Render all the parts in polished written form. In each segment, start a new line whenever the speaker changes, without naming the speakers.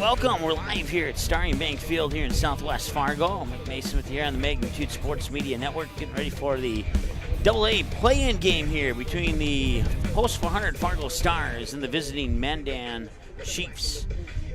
welcome. We're live here at Starting Bank Field here in Southwest Fargo. I'm Mike Mason with you here on the Magnitude Sports Media Network, getting ready for the AA play-in game here between the Post 400 Fargo Stars and the visiting Mandan Chiefs.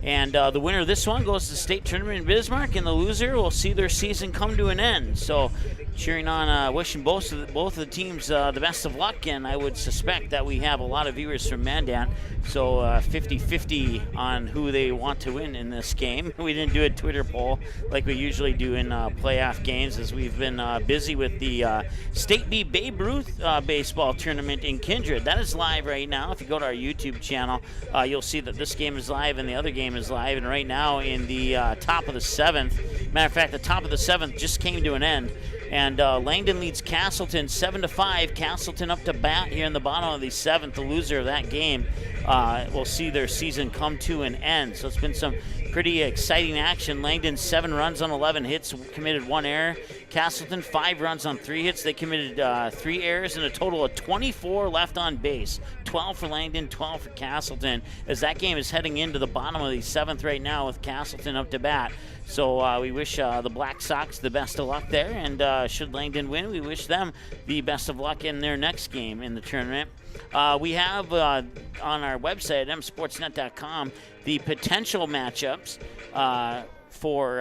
And the winner of this one goes to the state tournament in Bismarck, and the loser will see their season come to an end. So cheering on, wishing both of the teams the best of luck, and I would suspect that we have a lot of viewers from Mandan, so 50-50 on who they want to win in this game. We didn't do a Twitter poll like we usually do in playoff games, as we've been busy with the State B Babe Ruth baseball tournament in Kindred. That is live right now. If you go to our YouTube channel, you'll see that this game is live and the other game is live, and right now in the top of the 7th, matter of fact, the top of the 7th just came to an end. And Langdon leads Castleton 7-5. Castleton up to bat here in the bottom of the 7th. The loser of that game will see their season come to an end. So it's been some pretty exciting action. Langdon 7 runs on 11 hits, committed 1 error. Castleton 5 runs on 3 hits. They committed 3 errors and a total of 24 left on base. 12 for Langdon, 12 for Castleton, as that game is heading into the bottom of the 7th right now with Castleton up to bat. So we wish the Black Sox the best of luck there, and should Langdon win, we wish them the best of luck in their next game in the tournament. We have on our website at msportsnet.com the potential matchups for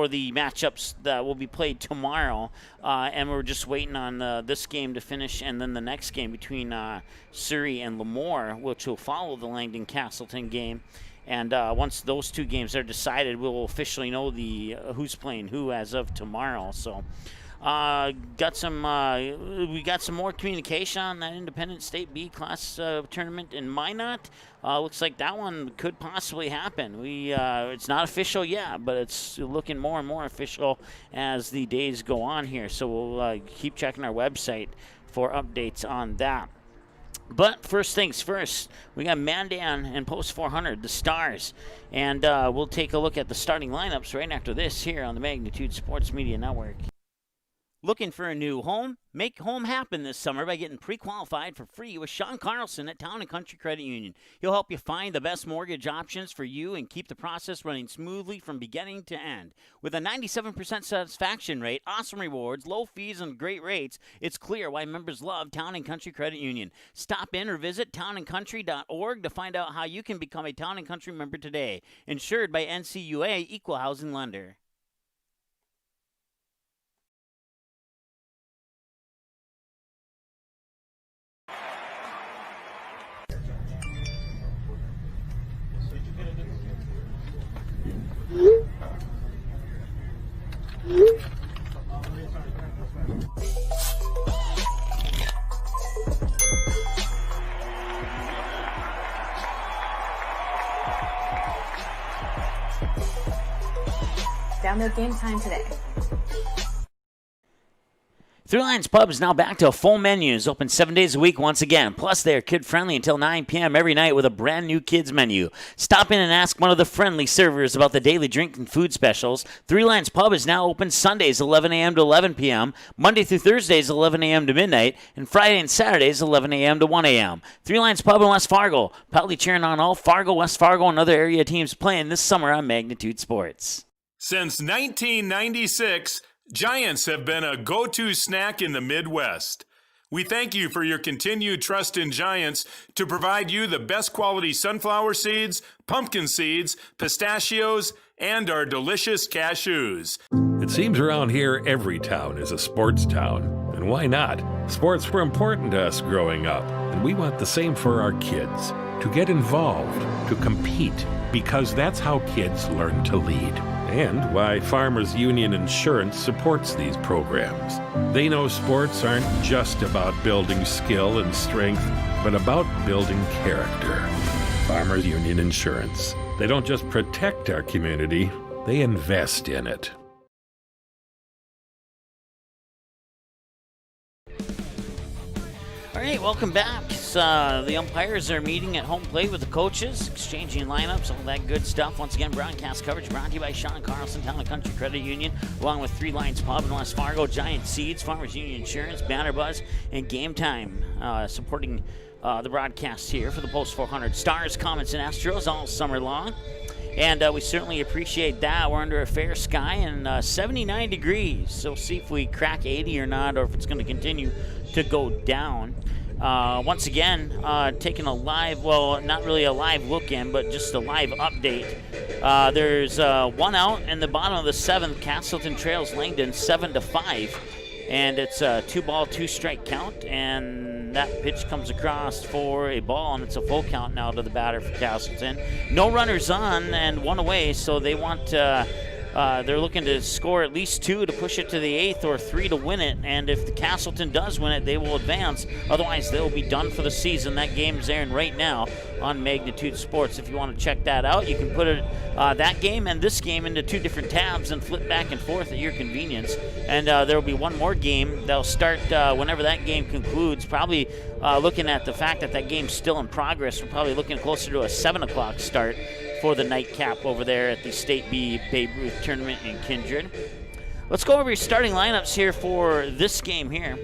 the matchups that will be played tomorrow, and we're just waiting on this game to finish, and then the next game between Surrey and Lemoore, which will follow the Langdon-Castleton game. And once those two games are decided, we'll officially know the who's playing who as of tomorrow. So we got some more communication on that Independent State B class tournament in Minot. Looks like that one could possibly happen. It's not official yet, but it's looking more and more official as the days go on here. So we'll keep checking our website for updates on that. But first things first, we got Mandan and Post 400, the Stars. And we'll take a look at the starting lineups right after this here on the Magnitude Sports Media Network. Looking for a new home? Make home happen this summer by getting pre-qualified for free with Sean Carlson at Town & Country Credit Union. He'll help you find the best mortgage options for you and keep the process running smoothly from beginning to end. With a 97% satisfaction rate, awesome rewards, low fees, and great rates, it's clear why members love Town & Country Credit Union. Stop in or visit townandcountry.org to find out how you can become a Town & Country member today. Insured by NCUA Equal Housing Lender.
Download Game Time today.
Three Lions Pub is now back to a full menu. It's open 7 days a week once again. Plus, they are kid-friendly until 9 p.m. every night with a brand-new kids menu. Stop in and ask one of the friendly servers about the daily drink and food specials. Three Lions Pub is now open Sundays 11 a.m. to 11 p.m., Monday through Thursdays 11 a.m. to midnight, and Friday and Saturdays 11 a.m. to 1 a.m. Three Lions Pub in West Fargo, proudly cheering on all Fargo, West Fargo, and other area teams playing this summer on Magnitude Sports.
Since 1996, Giants have been a go-to snack in the Midwest. We thank you for your continued trust in Giants to provide you the best quality sunflower seeds, pumpkin seeds, pistachios, and our delicious cashews.
It seems around here every town is a sports town. And why not? Sports were important to us growing up, and we want the same for our kids. To get involved, to compete, because that's how kids learn to lead. And why Farmers Union Insurance supports these programs. They know sports aren't just about building skill and strength, but about building character. Farmers Union Insurance. They don't just protect our community, they invest in it.
All right, welcome back. The umpires are meeting at home plate with the coaches, exchanging lineups, all that good stuff. Once again, broadcast coverage brought to you by Sean Carlson, Town & Country Credit Union, along with Three Lions Pub in West Fargo, Giant Seeds, Farmers Union Insurance, Banner Buzz, and Game Time, supporting the broadcast here for the Post 400 Stars, Comets, and Astros all summer long. And we certainly appreciate that. We're under a fair sky and 79 degrees. So we'll see if we crack 80 or not, or if it's going to continue to go down. Once again, taking a live, well, not really a live look in, but just a live update. There's one out in the bottom of the 7th. Castleton trails Langdon 7-5. And it's a 2-ball, 2-strike count. And that pitch comes across for a ball, and it's a full count now to the batter for Castleton. No runners on and one away, so they want they're looking to score at least 2 to push it to the 8th or 3 to win it. And if the Castleton does win it, they will advance. Otherwise, they'll be done for the season. That game's airing right now on Magnitude Sports. If you want to check that out, you can put it that game and this game into 2 different tabs and flip back and forth at your convenience. And there will be one more game. They'll start whenever that game concludes. Probably looking at the fact that game's still in progress, we're probably looking closer to a 7 o'clock start for the nightcap over there at the State B Babe Ruth Tournament in Kindred. Let's go over your starting lineups here for this game here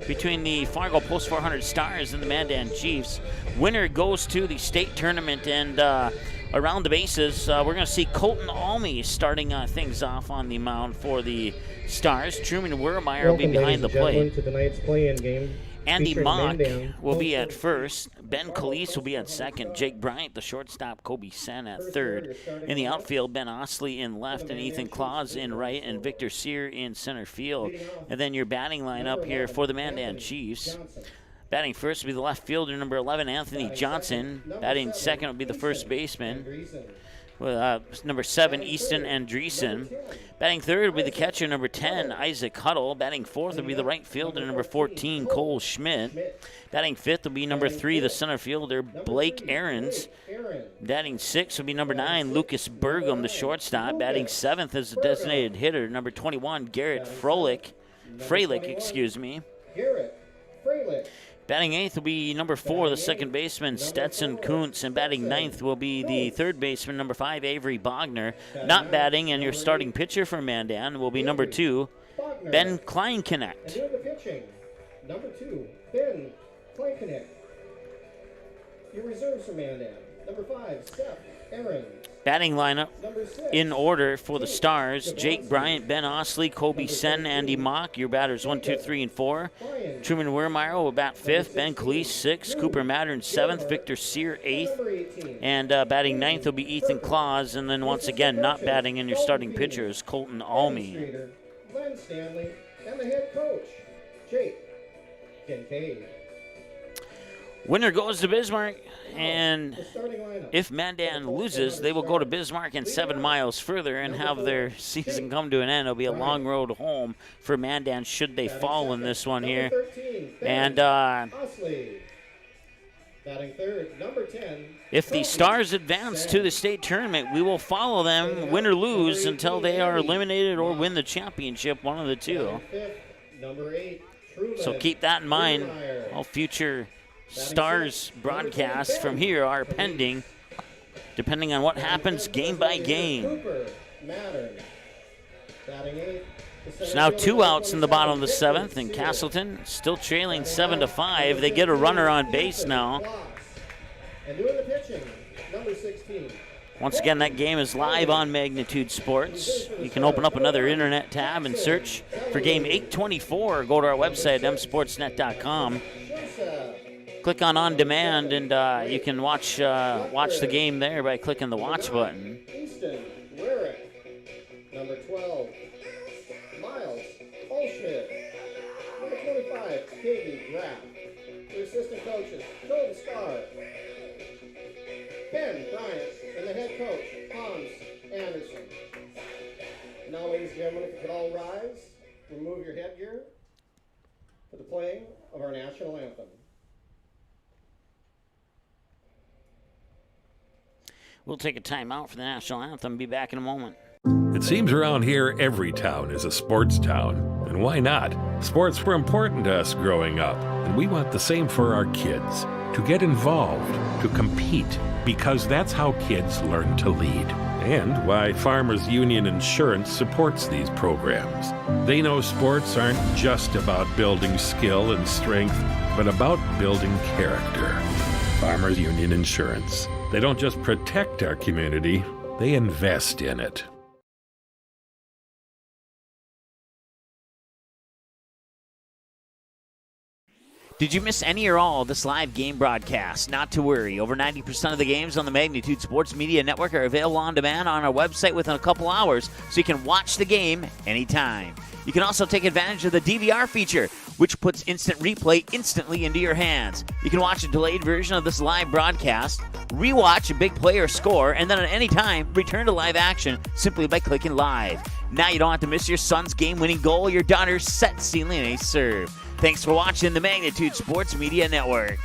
between the Fargo Post 400 Stars and the Mandan Chiefs. Winner goes to the state tournament, and around the bases, we're going to see Colton Almy starting things off on the mound for the Stars. Truman Wermeyer will be behind the plate.
To tonight's play-in game.
Andy Mock will be at first. Ben Calise will be at second. Jake Bryant, the shortstop. Kobe Sen at third. In the outfield, Ben Osley in left and Ethan Claus in right and Victor Sear in center field. And then your batting lineup here for the Mandan Chiefs. Batting first will be the left fielder, number 11, Anthony Johnson. Batting second will be the first baseman, number 7, Easton Andreessen. Batting third will be the catcher, number 10, Isaac Huddle. Batting fourth will be the right fielder, number 14, Cole Schmidt. Batting fifth will be number 3, the center fielder, Blake Ahrens. Batting sixth will be number 9, Lucas Burgum, the shortstop. Batting seventh is the designated hitter, number 21, Garrett Freilich. Batting eighth will be number 4, the second baseman, Stetson Kuntz. And batting ninth will be the third baseman, number 5, Avery Bogner. Not batting, and your starting pitcher for Mandan will be number 2, Ben Kleinknecht.
Number 2, Ben Kleinknecht. Your reserves for Mandan. Number 5, Seth Aaron.
Batting lineup in order for the Stars: Jake Bryant, Ben Osley, Kobe Sen, Andy Mock. Your batters 1, 2, 3, and 4. Truman Wermeyer will bat 5th, Ben Calise 6th, Cooper Mattern 7th, Victor Sear 8th, and batting 9th will be Ethan Claus. And then once again, not batting in your starting pitcher is Colton Almy.
Glenn Stanley, and the head coach, Jake Kincaid.
Winner goes to Bismarck, and if Mandan loses, they will go to Bismarck and 7 miles further and have their season come to an end. It'll be a long road home for Mandan should they fall in this one here. And if the Stars advance to the state tournament, we will follow them, win or lose, until they are eliminated or win the championship, one of the two. So keep that in mind. All future Stars broadcasts from here are pending, depending on what happens game by game. It's now 2 outs in the bottom of the 7th, and Castleton still trailing 7-5. They get a runner on base now. Once again, that game is live on Magnitude Sports. You can open up another internet tab and search for game 824. Go to our website, msportsnet.com. Click on demand, and you can watch the game there by clicking the watch button.
Easton Werrick, number 12, Miles Olschmidt, number 25, Katie Graff. Your assistant coaches, Golden Star, Ben Bryant, and the head coach, Hans Anderson. Now, ladies and gentlemen, if you could all rise, remove your headgear for the playing of our national anthem.
We'll take a timeout for the national anthem. Be back in a moment.
It seems around here every town is a sports town. And why not? Sports were important to us growing up, and we want the same for our kids. To get involved, to compete, because that's how kids learn to lead. and why Farmers Union Insurance supports these programs. They know sports aren't just about building skill and strength, but about building character. Farmers Union Insurance. They don't just protect our community, they invest in it.
Did you miss any or all of this live game broadcast? Not to worry. Over 90% of the games on the Magnitude Sports Media Network are available on demand on our website within a couple hours, so you can watch the game anytime. You can also take advantage of the DVR feature, which puts instant replay instantly into your hands. You can watch a delayed version of this live broadcast, rewatch a big play or score, and then at any time, return to live action simply by clicking live. Now you don't have to miss your son's game-winning goal or your daughter's set-sealing ace serve. Thanks for watching the Magnitude Sports Media Network.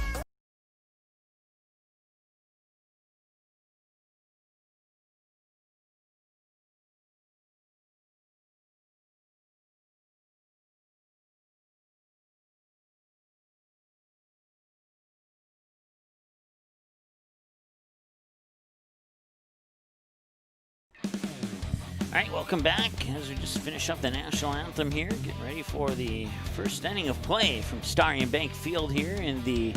All right, welcome back as we just finish up the national anthem here. Getting ready for the first inning of play from Starry and Bank Field here in the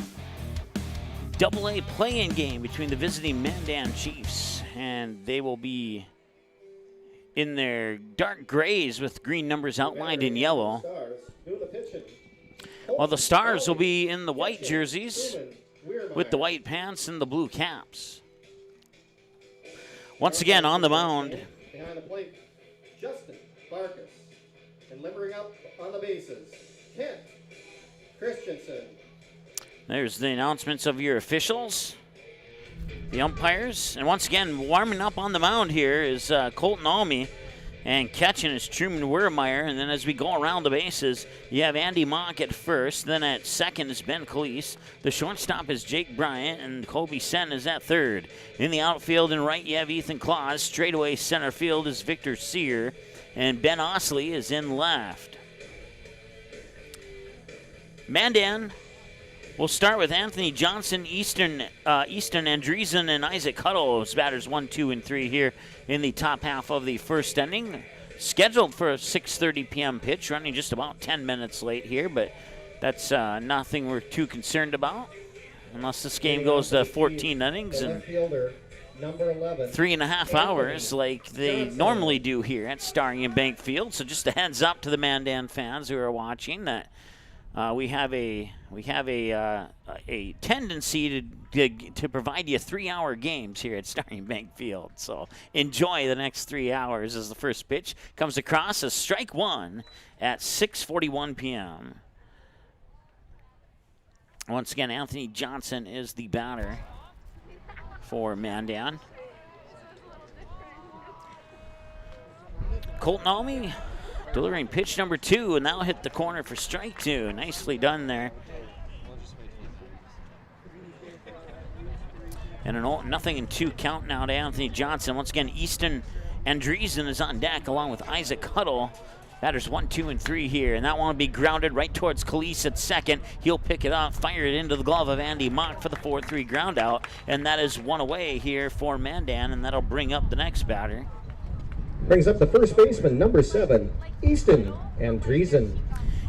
AA play-in game between the visiting Mandan Chiefs. And they will be in their dark grays with green numbers outlined in yellow, while the Stars will be in the white jerseys with the white pants and the blue caps. Once again on the mound,
behind the plate, Justin Barkus. And limbering up on the bases, Kent Christensen.
There's the announcements of your officials, the umpires. And once again, warming up on the mound here is Colton Alme. And catching is Truman Wermeyer. And then as we go around the bases, you have Andy Mock at first. Then at second is Ben Calise. The shortstop is Jake Bryant. And Colby Sen is at third. In the outfield and right, you have Ethan Claus. Straightaway center field is Victor Sear. And Ben Osley is in left. Mandan will start with Anthony Johnson, Easton Andreessen, and Isaac Huddle as batters 1, 2, and 3 here in the top half of the first inning. Scheduled for a 6:30 p.m. pitch, running just about 10 minutes late here, but that's nothing we're too concerned about unless this game goes to 14 innings and 3.5 hours like they normally do here at Starry and Bank Field. So just a heads up to the Mandan fans who are watching that we have a tendency to provide you 3-hour games here at Starry and Bank Field. So enjoy the next 3 hours as the first pitch comes across as strike one at 6:41 p.m. Once again, Anthony Johnson is the batter for Mandan. Colton Alme delivering pitch number 2, and that'll hit the corner for strike 2. Nicely done there. And an 0-2 count now to Anthony Johnson. Once again, Easton Andreessen is on deck along with Isaac Huddle. Batters 1, 2, and 3 here, and that one will be grounded right towards Calise at second. He'll pick it up, fire it into the glove of Andy Mock for the 4-3 ground out, and that is one away here for Mandan, and that'll bring up the next batter.
Brings up the first baseman, number 7, Easton Andreessen.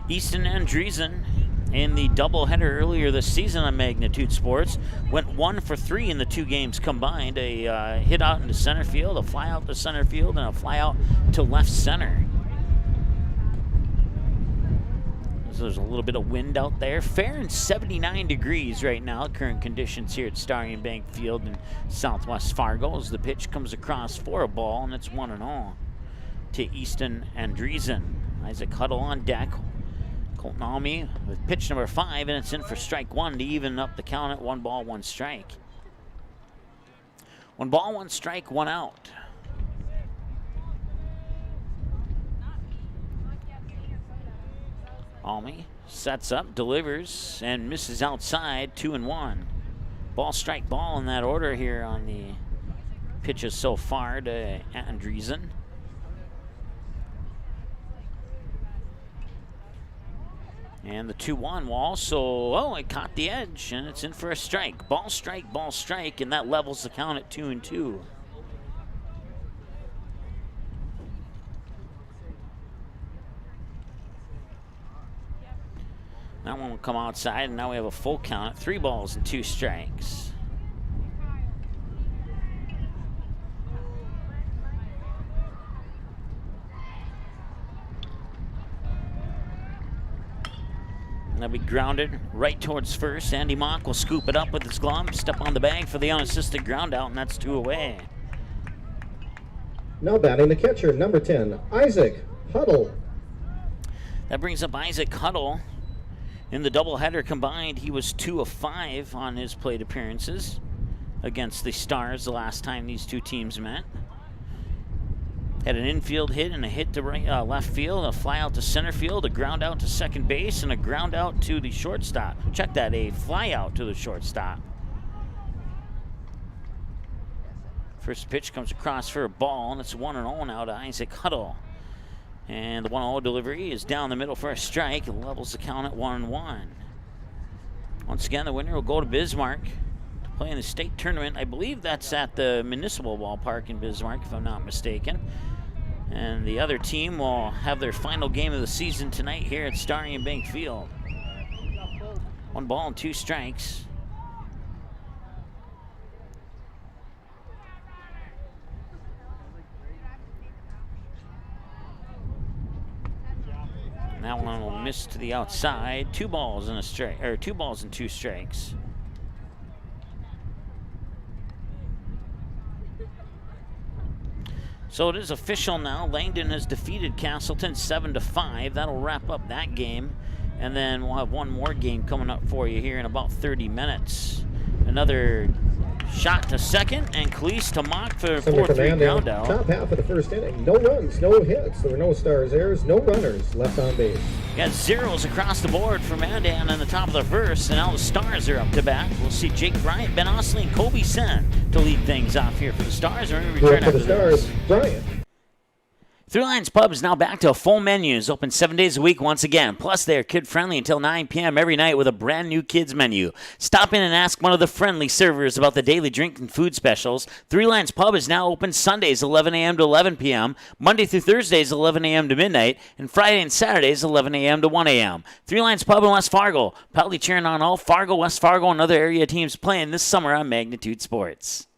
Easton Andreessen in the doubleheader earlier this season on Magnitude Sports went 1 for 3 in the 2 games combined. A hit out into center field, a fly out to center field, and a fly out to left center. So there's a little bit of wind out there. Fair and 79 degrees right now. Current conditions here at Starry and Bank Field in Southwest Fargo as the pitch comes across for a ball, and it's 1-0 to Easton Andreessen. Isaac Huddle on deck. Colton Alme with pitch number 5, and it's in for strike 1 to even up the count at 1 ball, 1 strike. 1 ball, 1 strike, 1 out. Alme sets up, delivers, and misses outside, 2-1. Ball, strike, ball in that order here on the pitches so far to Andreessen. And the 2-1 will also, it caught the edge, and it's in for a strike. Ball, strike, and that levels the count at 2-2. That one will come outside, and now we have a full count at 3 balls and 2 strikes. That'll be grounded right towards first. Andy Mock will scoop it up with his glove, step on the bag for the unassisted ground out, and that's 2 away.
Now batting the catcher, number 10, Isaac Huddle.
That brings up Isaac Huddle. In the doubleheader combined, he was 2 of 5 on his plate appearances against the Stars the last time these two teams met. Had an infield hit and a hit to left field, a fly out to center field, a ground out to second base, and a ground out to the shortstop. Check that, a fly out to the shortstop. First pitch comes across for a ball, and it's 1-0 now to Isaac Huddle. And the 1-0 delivery is down the middle for a strike. It levels the count at 1-1. Once again, the winner will go to Bismarck to play in the state tournament. I believe that's at the municipal ballpark in Bismarck, if I'm not mistaken. And the other team will have their final game of the season tonight here at Starry and Bank Field. 1 ball and 2 strikes. That one will miss to the outside. 2 balls and a strike, or 2 balls and 2 strikes. So it is official now. Langdon has defeated Castleton 7-5. That'll wrap up that game. And then we'll have one more game coming up for you here in about 30 minutes. Another shot to second, and Cleese to Mock for 4-3 ground out.
Top half of the first inning. No runs, no hits. There were no Stars errors, no runners left on base.
Got zeros across the board for Mandan on the top of the first, and now the Stars are up to bat. We'll see Jake Bryant, Ben Osley, and Kobe Sen to lead things off here for the Stars. We're going to return after this.
Bryant.
Three Lions Pub is now back to a full menu. It's open 7 days a week once again. Plus, they are kid-friendly until 9 p.m. every night with a brand-new kids menu. Stop in and ask one of the friendly servers about the daily drink and food specials. Three Lions Pub is now open Sundays 11 a.m. to 11 p.m., Monday through Thursdays 11 a.m. to midnight, and Friday and Saturdays 11 a.m. to 1 a.m. Three Lions Pub in West Fargo. Proudly cheering on all Fargo, West Fargo, and other area teams playing this summer on Magnitude Sports.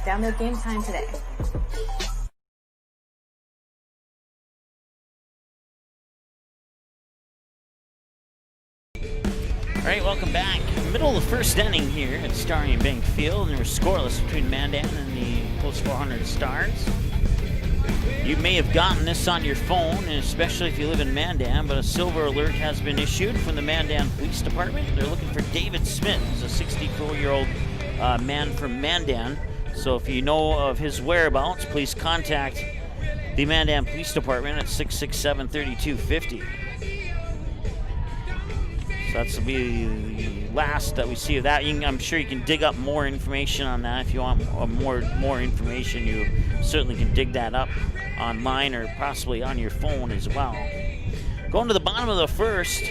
Download Game Time today.
All right, welcome back. Middle of the first inning here at Starry and Bank Field, and we're scoreless between Mandan and the Post 400 Stars. You may have gotten this on your phone, and especially if you live in Mandan, but a silver alert has been issued from the Mandan Police Department. They're looking for David Smith, who's a 64-year-old man from Mandan. So if you know of his whereabouts, please contact the Mandan Police Department at 667-3250. So that's will be the last that we see of that. I'm sure you can dig up more information on that. If you want more information, you certainly can dig that up online or possibly on your phone as well. Going to the bottom of the first.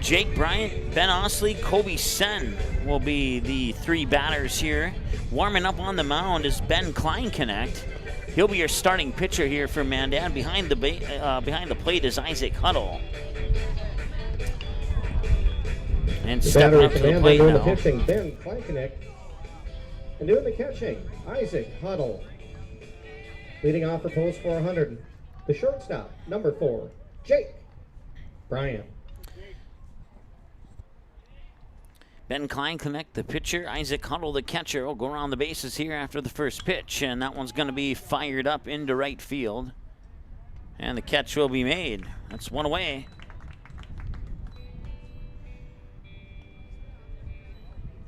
Jake Bryant, Ben Osley, Kobe Sen will be the 3 batters here. Warming up on the mound is Ben Kleinknecht. He'll be your starting pitcher here for Mandan. Behind the plate is Isaac Huddle. And stepping up to the plate now.
The pitching, Ben Kleinknecht. And doing the catching, Isaac Huddle. Leading off for Post 400, the shortstop, number 4, Jake Bryant.
Ben Kleinknecht, the pitcher. Isaac Huddle, the catcher, will go around the bases here after the first pitch, and that one's going to be fired up into right field. And the catch will be made. That's 1 away.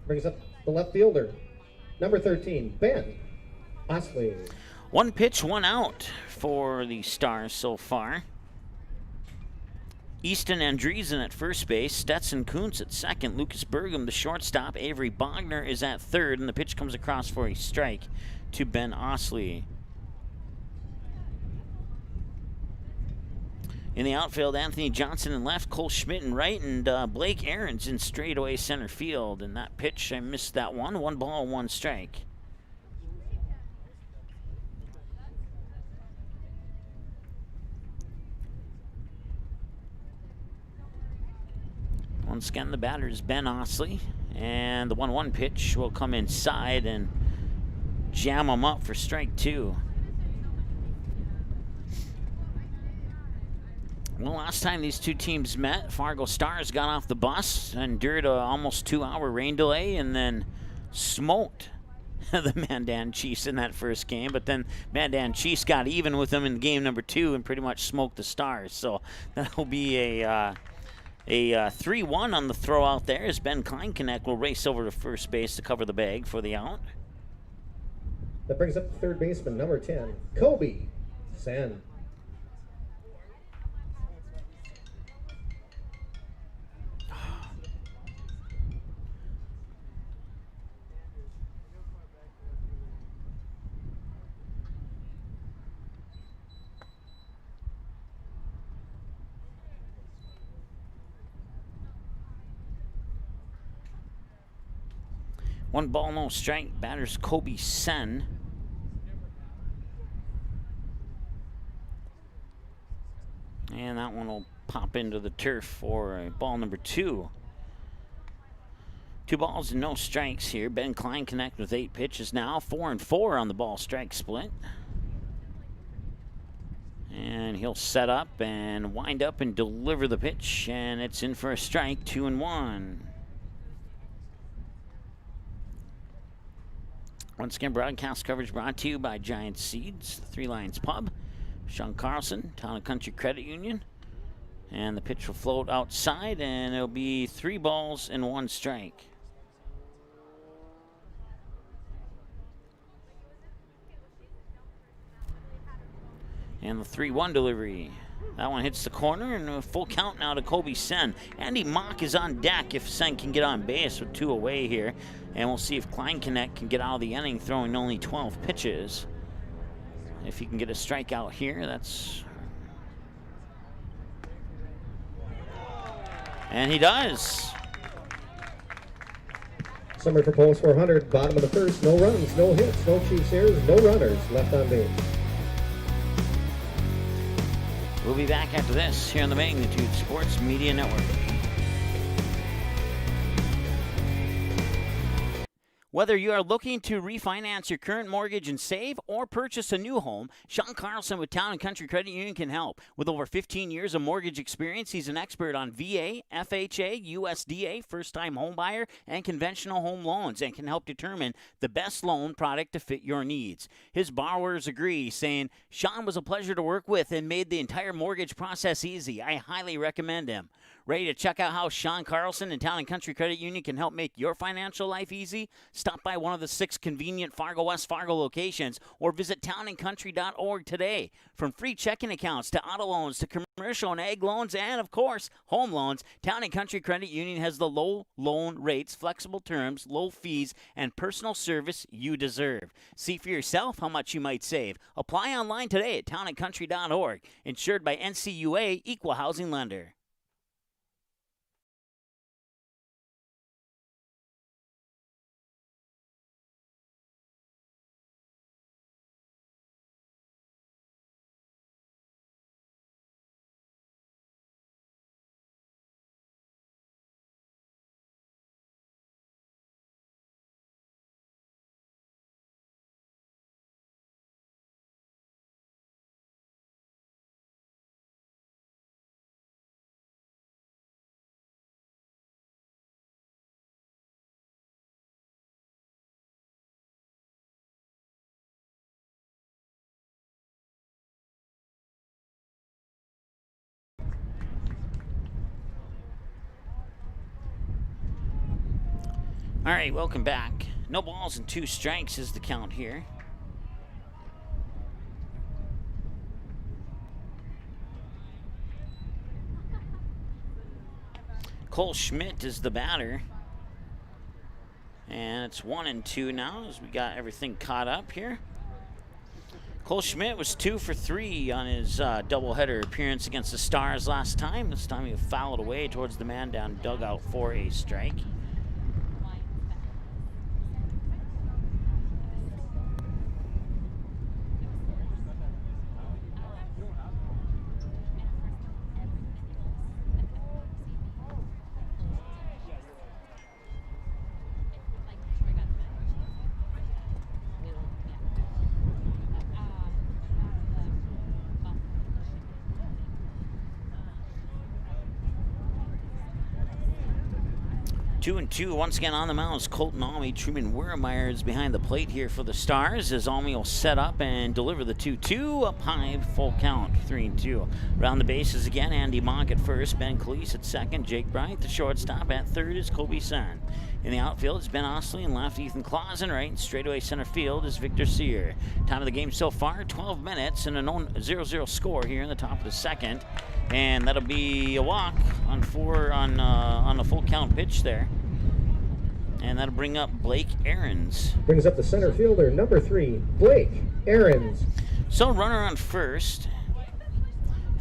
Brings up the left fielder, number 13, Ben Osley.
1 pitch, 1 out for the Stars so far. Easton Andreessen at first base, Stetson Kuntz at second, Lucas Burgum, the shortstop, Avery Bogner is at third, and the pitch comes across for a strike to Ben Osley. In the outfield, Anthony Johnson in left, Cole Schmidt in right, and Blake Aarons in straightaway center field. And that pitch, I missed that one. 1 ball, 1 strike. Once again, the batter is Ben Osley, and the 1-1 pitch will come inside and jam him up for strike 2. Well, last time these two teams met, Fargo Stars got off the bus, endured a almost 2-hour rain delay, and then smoked the Mandan Chiefs in that first game. But then Mandan Chiefs got even with them in game number 2 and pretty much smoked the Stars. So that'll be a 3-1 on the throw out there as Ben Kleinknecht will race over to first base to cover the bag for the out.
That brings up third baseman, number 10, Kobe Sen.
One ball, no strike. Batter's Kobe Sen. And that one will pop into the turf for ball number 2. 2 balls and no strikes here. Ben Kleinknecht with 8 pitches now. 4-4 on the ball strike split. And he'll set up and wind up and deliver the pitch. And it's in for a strike. 2-1. Once again, broadcast coverage brought to you by Giant Seeds, Three Lions Pub, Sean Carlson, Town and Country Credit Union. And the pitch will float outside, and it'll be 3 balls and 1 strike. And the 3-1 delivery. That one hits the corner, and a full count now to Kobe Sen. Andy Mock is on deck if Sen can get on base with 2 away here. And we'll see if Kleinknecht can get out of the inning throwing only 12 pitches. If he can get a strikeout here, that's... And he does.
Summary for Post 400, bottom of the first, no runs, no hits, no Chiefs errors, no runners left on base.
We'll be back after this here on the Magnitude Sports Media Network. Whether you are looking to refinance your current mortgage and save or purchase a new home, Sean Carlson with Town and Country Credit Union can help. With over 15 years of mortgage experience, he's an expert on VA, FHA, USDA, first-time homebuyer, and conventional home loans, and can help determine the best loan product to fit your needs. His borrowers agree, saying, Sean was a pleasure to work with and made the entire mortgage process easy. I highly recommend him. Ready to check out how Sean Carlson and Town and Country Credit Union can help make your financial life easy? Stop by one of the 6 convenient Fargo West Fargo locations or visit townandcountry.org today. From free checking accounts to auto loans to commercial and ag loans and, of course, home loans, Town and Country Credit Union has the low loan rates, flexible terms, low fees, and personal service you deserve. See for yourself how much you might save. Apply online today at townandcountry.org. Insured by NCUA, Equal Housing Lender. All right, welcome back. No balls and 2 strikes is the count here. Cole Schmidt is the batter. And it's 1-2 now as we got everything caught up here. Cole Schmidt was 2 for 3 on his doubleheader appearance against the Stars last time. This time he fouled away towards the Mandan dugout for a strike. Two and two once again on the mound is Colton Almy. Truman Wiermeyer is behind the plate here for the Stars as Almy will set up and deliver the 2-2 up high, full count, 3-2. Around the bases again, Andy Mock at first, Ben Cleese at second, Jake Bright the shortstop. At third is Kobe Sun. In the outfield, it's Ben Osley, and left Ethan Clausen. Right and straightaway center field is Victor Sear. Time of the game so far, 12 minutes and a 0-0 score here in the top of the second. And that'll be a walk on a full count pitch there. And that'll bring up Blake Ahrens.
Brings up the center fielder, number 3, Blake Ahrens.
So runner on first.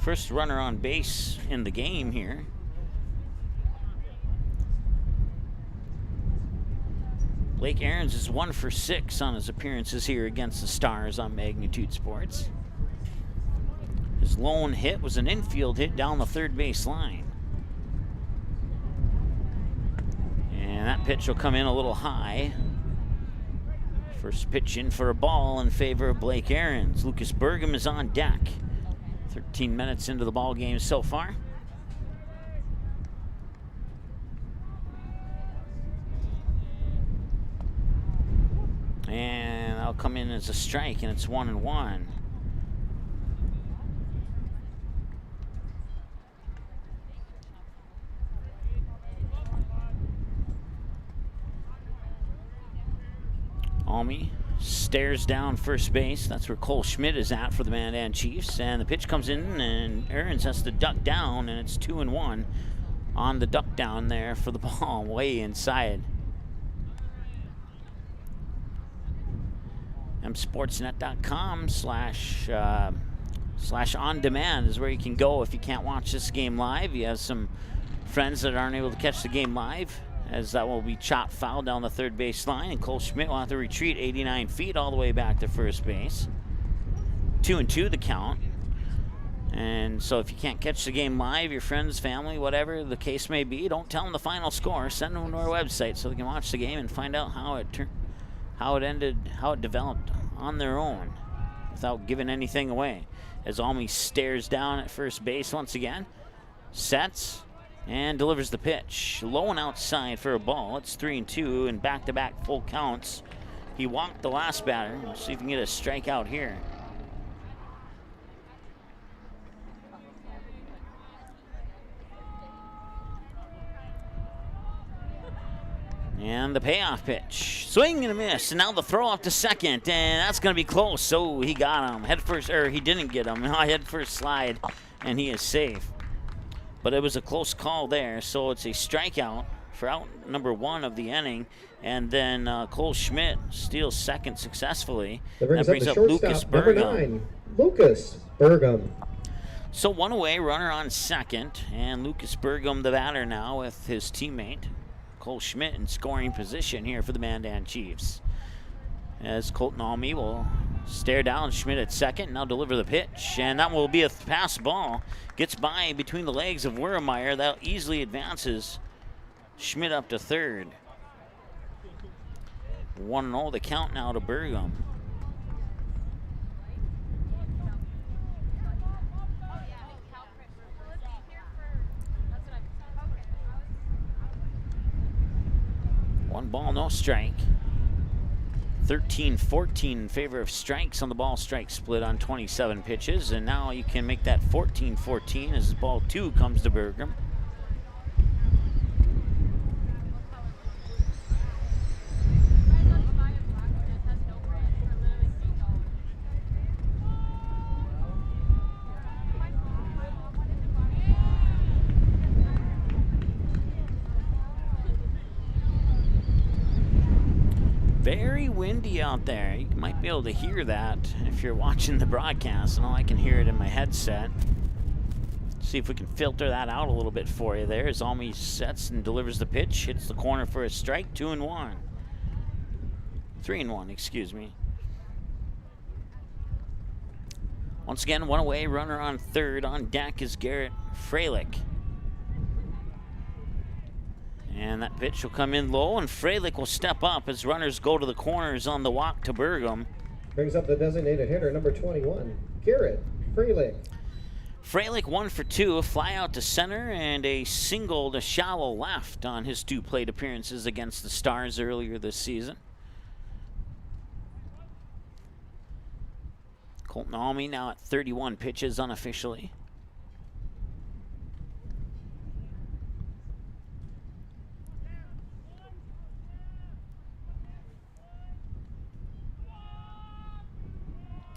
First runner on base in the game here. Blake Ahrens is 1 for 6 on his appearances here against the Stars on Magnitude Sports. His lone hit was an infield hit down the third base line. And that pitch will come in a little high. First pitch in for a ball in favor of Blake Ahrens. Lucas Burgum is on deck. 13 minutes into the ball game so far. And that'll come in as a strike, and it's 1-1. Almy stares down first base. That's where Cole Schmidt is at for the Mandan Chiefs. And the pitch comes in, and Ahrens has to duck down, and it's 2-1 on the duck down there for the ball way inside. msportsnet.com/on-demand is where you can go if you can't watch this game live. You have some friends that aren't able to catch the game live, as that will be chopped foul down the third base line, and Cole Schmidt will have to retreat 89 feet all the way back to first base. 2-2 the count. And so if you can't catch the game live, your friends, family, whatever the case may be, don't tell them the final score. Send them to our website so they can watch the game and find out how it developed on their own without giving anything away. As Almy stares down at first base once again, sets, and delivers the pitch. Low and outside for a ball. It's 3-2 and back-to-back full counts. He walked the last batter. Let's see if we can get a strikeout here. And the payoff pitch. Swing and a miss. And now the throw up to second. And that's going to be close. So he got him. Head first, or he didn't get him. Head first slide. And he is safe. But it was a close call there. So it's a strikeout for out number 1 of the inning. And then Cole Schmidt steals second successfully.
That brings up Lucas Burgum. Number 9, Lucas Burgum.
So one away, runner on second. And Lucas Burgum, the batter now with his teammate Cole Schmidt in scoring position here for the Mandan Chiefs. As Colton Almy will stare down Schmidt at second, now deliver the pitch, and that will be a pass ball. Gets by between the legs of Wiermeyer. That easily advances Schmidt up to third. 1-0 the count now to Burgum. One ball, no strike. 13-14 in favor of strikes on the ball strike split on 27 pitches. And now you can make that 14-14 as ball 2 comes to Burgum. very windy out there. You might be able to hear that if you're watching the broadcast. I know I can hear it in my headset. See if we can filter that out a little bit for you there as Almy sets and delivers the pitch. Hits the corner for a strike. 2-1. 3-1, excuse me. Once again, one away, runner on third. On deck is Garrett Freilich. And that pitch will come in low, and Freilich will step up as runners go to the corners on the walk to Burgum.
Brings up the designated hitter, number 21, Garrett Freilich.
Freilich 1 for 2, a fly out to center, and a single to shallow left on his 2 plate appearances against the Stars earlier this season. Colton Almy now at 31 pitches unofficially.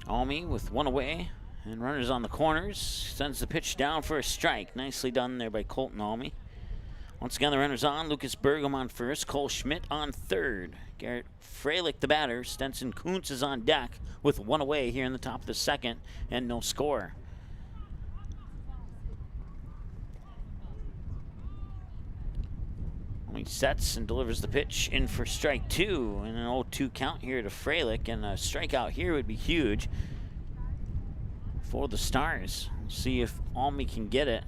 Almy with one away and runners on the corners. Sends the pitch down for a strike. Nicely done there by Colton Almy. Once again, the runners on. Lucas Burgum on first. Cole Schmidt on third. Garrett Freilich the batter. Stenson Kuntz is on deck with one away here in the top of the second and no score. He sets and delivers the pitch in for strike 2 and an 0-2 count here to Freilich, and a strikeout here would be huge for the Stars. We'll see if Almy can get it.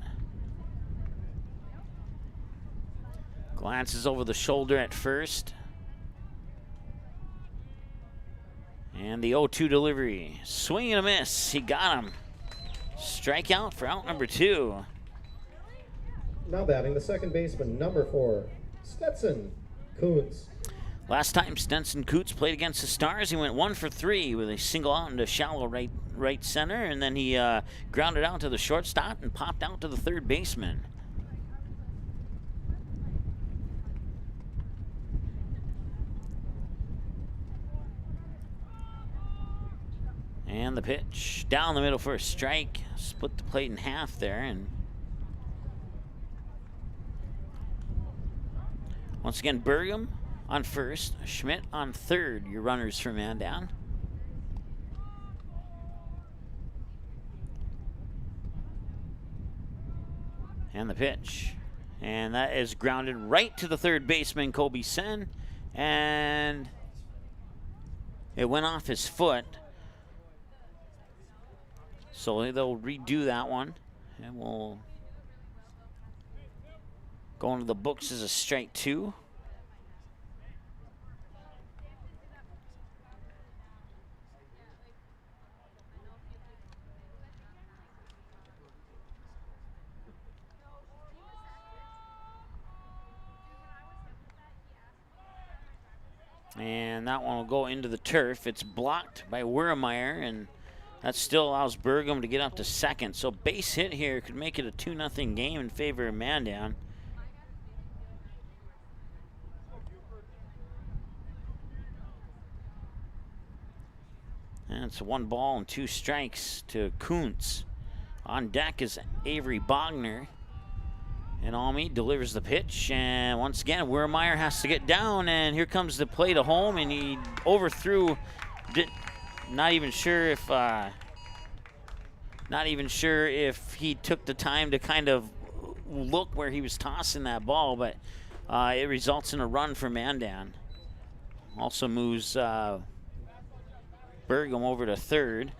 Glances over the shoulder at first. And the 0-2 delivery. Swing and a miss. He got him. Strikeout for out number 2.
Now batting the second baseman, number 4, Stetson Kuntz.
Last time Stenson Kuntz played against the Stars, he went 1 for 3 with a single out into shallow right center, and then he grounded out to the shortstop and popped out to the third baseman. And the pitch down the middle for a strike. Split the plate in half there, and once again, Burgum on first, Schmidt on third, your runners for Mandan. And the pitch. And that is grounded right to the third baseman, Kobe Sen. And it went off his foot. So they'll redo that one. And we'll go into the books as a strike 2. And that one will go into the turf. It's blocked by Wurmeyer, and that still allows Burgum to get up to second. So base hit here could make it a 2-0 game in favor of Mandan. And it's 1 ball and 2 strikes to Kuntz. On deck is Avery Bogner. And Almy delivers the pitch, and once again, Wurmeyer has to get down, and here comes the play to home, and he overthrew. Not even sure if he took the time to kind of look where he was tossing that ball, but it results in a run for Mandan. Also moves Burgum over to third.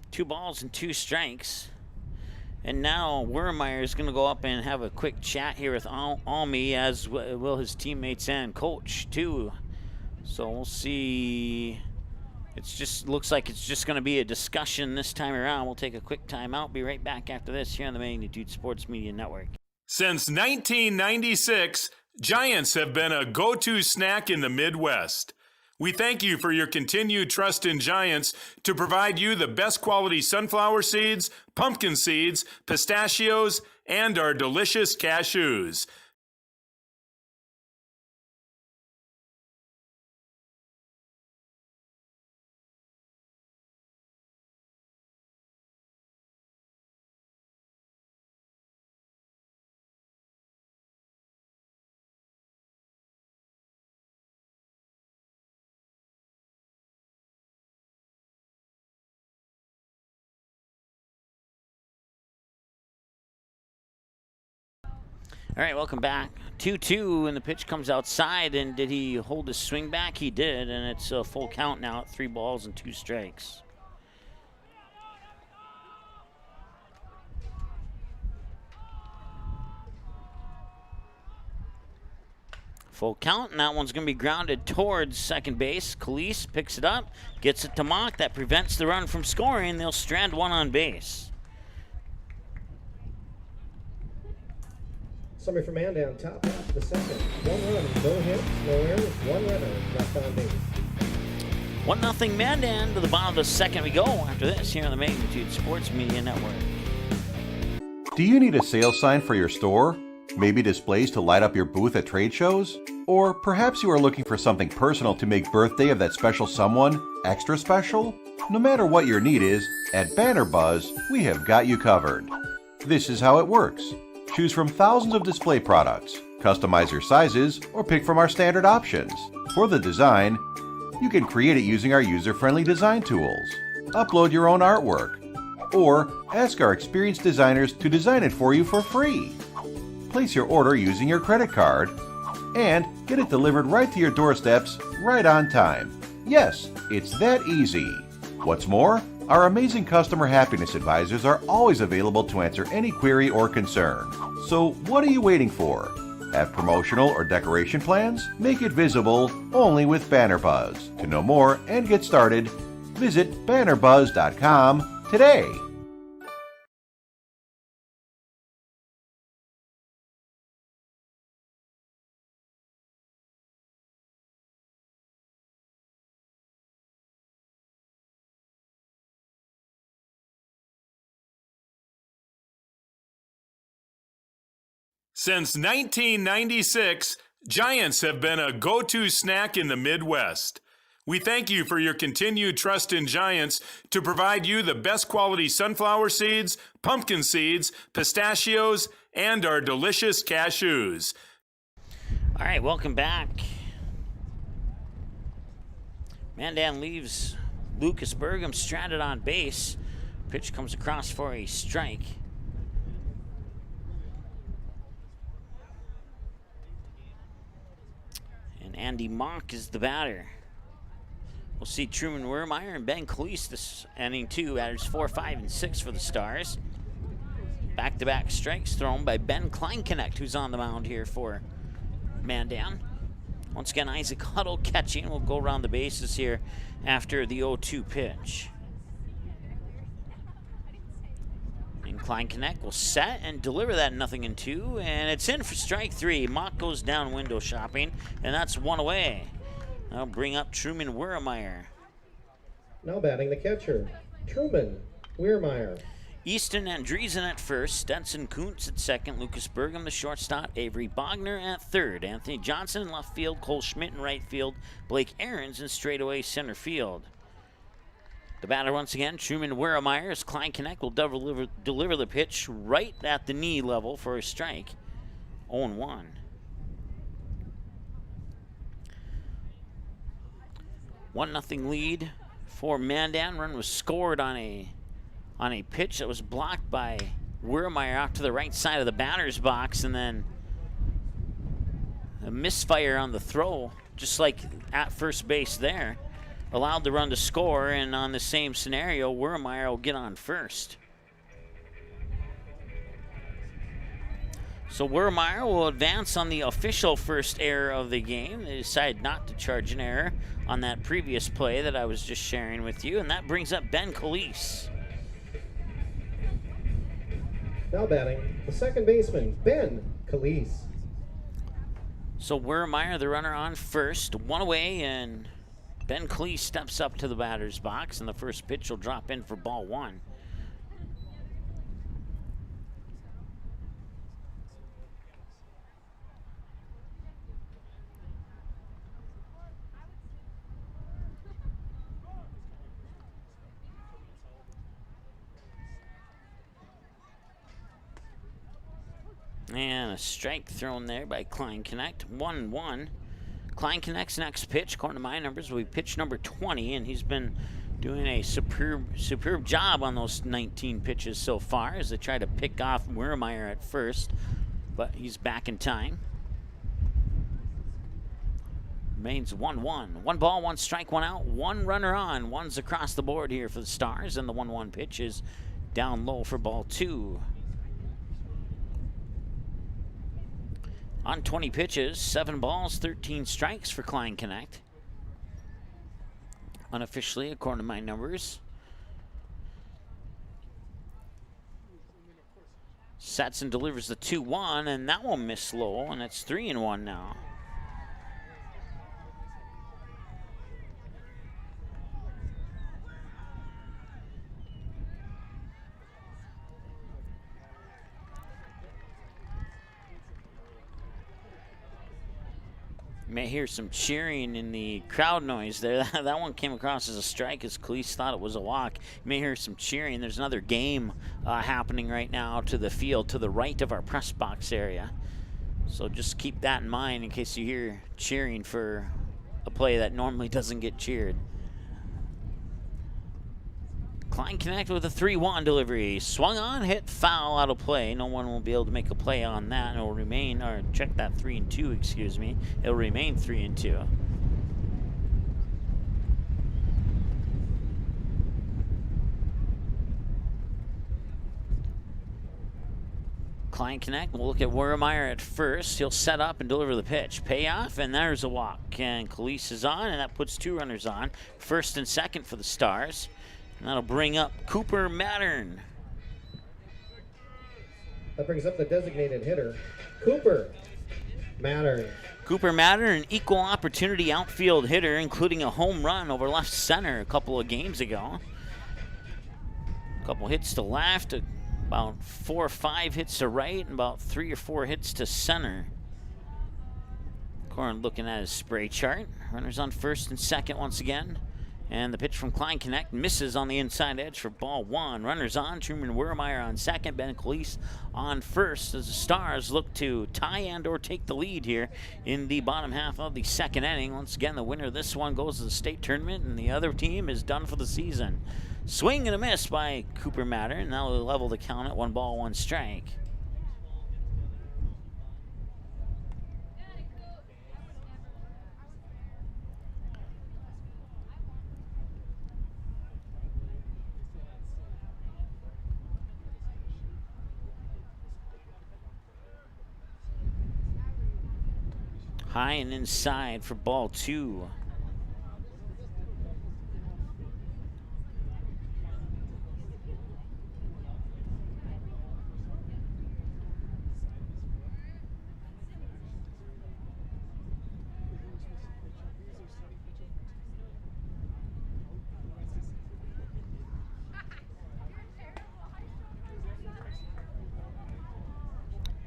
Two balls and 2 strikes. And now Wurmeyer is going to go up and have a quick chat here with Almy, as will his teammates and coach too. So we'll see. Looks like it's just going to be a discussion this time around. We'll take a quick timeout. Be right back after this here on the Magnitude Sports Media Network.
Since 1996, Giants have been a go-to snack in the Midwest. We thank you for your continued trust in Giants to provide you the best quality sunflower seeds, pumpkin seeds, pistachios, and our delicious cashews.
All right, welcome back. 2-2, and the pitch comes outside, and did he hold his swing back? He did, and it's a full count now at 3 balls and 2 strikes. Full count, and that one's going to be grounded towards second base. Calise picks it up, gets it to Mock. That prevents the run from scoring. They'll strand one on base.
Somebody from Mandan, top half of the second. 1 run, no hits, no errors, 1 runner left on base.
1-0 Mandan. To the bottom of the second we go after this here on the Magnitude Sports Media Network.
Do you need a sales sign for your store? Maybe displays to light up your booth at trade shows? Or perhaps you are looking for something personal to make birthday of that special someone extra special? No matter what your need is, at Banner Buzz, we have got you covered. This is how it works. Choose from thousands of display products, customize your sizes, or pick from our standard options. For the design, you can create it using our user-friendly design tools, upload your own artwork, or ask our experienced designers to design it for you for free. Place your order using your credit card, and get it delivered right to your doorsteps right on time. Yes, it's that easy. What's more, our amazing customer happiness advisors are always available to answer any query or concern. So what are you waiting for? Have promotional or decoration plans? Make it visible only with Banner Buzz. To know more and get started, visit bannerbuzz.com today.
Since 1996, Giants have been a go-to snack in the Midwest. We thank you for your continued trust in Giants to provide you the best quality sunflower seeds, pumpkin seeds, pistachios, and our delicious cashews.
All right, welcome back. Mandan leaves Lucas Burgum stranded on base. Pitch comes across for a strike. And Andy Mock is the batter. We'll see Truman Wermeyer and Ben Calise this inning too. Batters 4, 5, and 6 for the Stars. Back-to-back strikes thrown by Ben Kleinknecht, who's on the mound here for Mandan. Once again, Isaac Huddle catching. We'll go around the bases here after the 0-2 pitch. And Kleinknecht will set and deliver that 0-2, and it's in for strike 3. Mock goes down window shopping, and that's 1 away. That'll bring up Truman Wermeyer.
Now batting the catcher, Truman Wermeyer.
Easton Andreessen at first, Stetson Kuntz at second, Lucas Burgum the shortstop, Avery Bogner at third, Anthony Johnson in left field, Cole Schmidt in right field, Blake Ahrens in straightaway center field. The batter once again, Truman Wermeyer, as Kleinknecht will deliver the pitch right at the knee level for a strike. 0-1. One nothing lead for Mandan. Run was scored on a pitch that was blocked by Wermeyer out to the right side of the batter's box, and then a misfire on the throw, just like at first base there, allowed the run to score, and on the same scenario, Wermeyer will get on first. So Wermeyer will advance on the official first error of the game. They decided not to charge an error on that previous play that I was just sharing with you, and that brings up Ben Calise.
Now batting the second baseman, Ben Calise.
So Wermeyer, the runner on first, 1 away, and Ben Calise steps up to the batter's box, and the first pitch will drop in for ball 1. And a strike thrown there by Kleinknecht. 1-1. Kleinknecht's next pitch, according to my numbers, will be pitch number 20, and he's been doing a superb job on those 19 pitches so far as they try to pick off Wermeyer at first. but he's back in time. Remains 1-1. 1 ball, 1 strike, 1 out, 1 runner on. 1's across the board here for the Stars, and the 1-1 pitch is down low for ball 2. On 20 pitches, 7 balls, 13 strikes for Klein Connect. Unofficially, according to my numbers. Sets and delivers the 2-1, and that one missed low, and it's 3-1 now. You may hear some cheering in the crowd noise there. That one came across as a strike as Khalees thought it was a walk. You may hear some cheering. There's another game happening right now to the field to the right of our press box area. So just keep that in mind in case you hear cheering for a play that normally doesn't get cheered. Klein Connect with a 3-1 delivery. Swung on, hit foul, out of play. No one will be able to make a play on that. It'll remain, or check that 3-2, excuse me. It'll remain 3-2. Klein Connect, we'll look at Wermeyer at first. He'll set up and deliver the pitch. Payoff, and there's a walk. And Khalees is on, and that puts 2 runners on. First and second for the Stars. And that'll bring up Cooper Mattern.
That brings up the designated hitter, Cooper Mattern.
Cooper Mattern, an equal opportunity outfield hitter, including a home run over left center a couple of games ago. A couple hits to left, about 4 or 5 hits to right, and about 3 or 4 hits to center. Corin looking at his spray chart. Runners on first and second once again. And the pitch from Klein Connect misses on the inside edge for ball 1. Runners on, Truman Wermeyer on second, Ben Khalees on first as the Stars look to tie and or take the lead here in the bottom half of the second inning. Once again, the winner of this one goes to the state tournament, and the other team is done for the season. Swing and a miss by Cooper Mattern, and that'll level the count at 1 ball, 1 strike. High and inside for ball 2.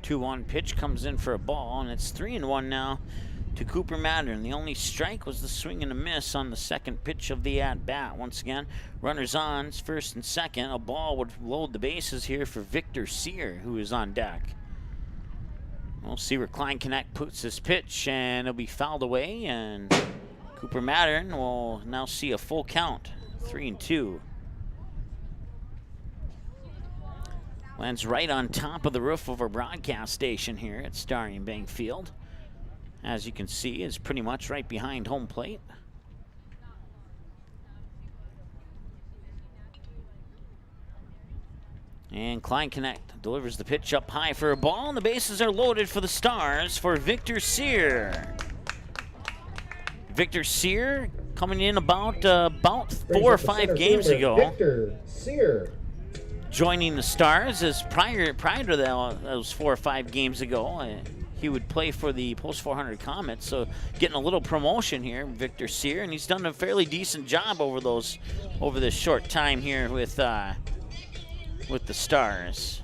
Two-one pitch comes in for a ball, and it's 3-1 now to Cooper Mattern. The only strike was the swing and a miss on the second pitch of the at-bat. Once again, runners on first and second. A ball would load the bases here for Victor Sear, who is on deck. We'll see where Klein Connect puts his pitch, and it'll be fouled away, and Cooper Mattern will now see a full count, 3-2. Lands right on top of the roof of our broadcast station here at Starry & Bank Field. As you can see, is pretty much right behind home plate. And Klein Connect delivers the pitch up high for a ball, and the bases are loaded for the Stars for Victor Sear. Victor Sear coming in about 4 or 5 games ago.
Victor Sear.
Joining the Stars as prior to those 4 or 5 games ago, he would play for the Post 400 Comets. So getting a little promotion here, Victor Sear, and he's done a fairly decent job over this short time here with the Stars.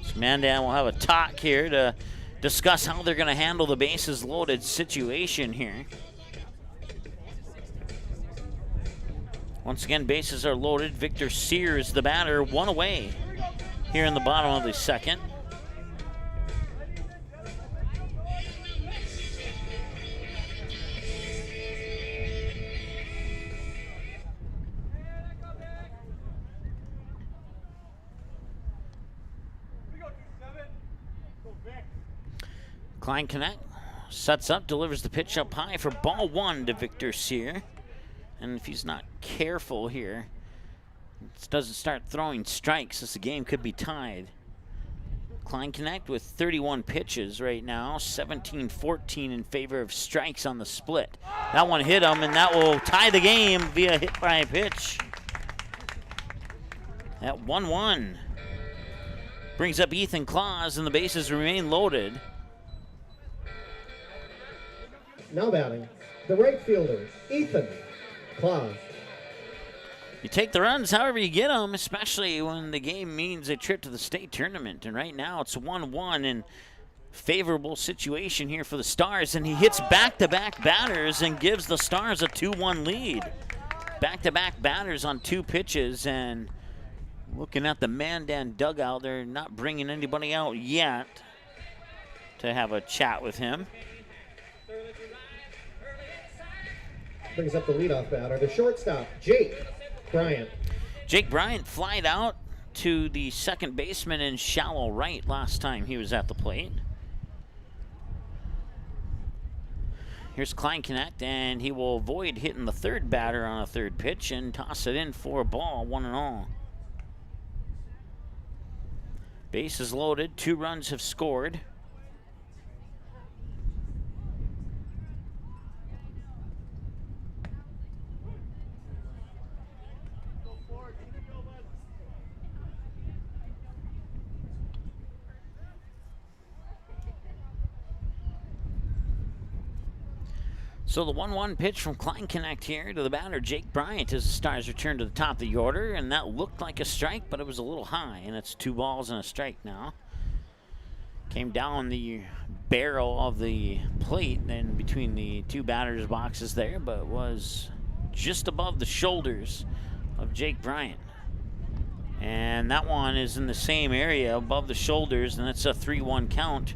So Mandan will have a talk here to discuss how they're going to handle the bases loaded situation here. Once again, bases are loaded. Victor Sear is the batter, 1 away here in the bottom of the second. Klein Connect sets up, delivers the pitch up high for ball one to Victor Sear. And if he's not careful here, doesn't start throwing strikes, as the game could be tied. Klein Connect with 31 pitches right now, 17-14 in favor of strikes on the split. That one hit him, and that will tie the game via hit by a pitch. At 1-1. Brings up Ethan Claus, and the bases remain loaded.
Now batting, the right fielder, Ethan Claus.
You take the runs however you get them, especially when the game means a trip to the state tournament. And right now it's 1-1 in favorable situation here for the Stars. And he hits back-to-back batters and gives the Stars a 2-1 lead. Back-to-back batters on 2 pitches. And looking at the Mandan dugout, they're not bringing anybody out yet to have a chat with him.
Brings up the leadoff batter, the shortstop, Jake Bryant.
Jake Bryant flied out to the second baseman in shallow right last time he was at the plate. Here's Klein Connect, and he will avoid hitting the third batter on a third pitch and toss it in for a ball, 1-0. Bases loaded, 2 runs have scored. So the 1-1 pitch from Klein Connect here to the batter, Jake Bryant, as the Stars return to the top of the order, and that looked like a strike, but it was a little high, and it's 2 balls and a strike now. Came down the barrel of the plate and between the 2 batters' boxes there, but was just above the shoulders of Jake Bryant. And that one is in the same area above the shoulders, and it's a 3-1 count.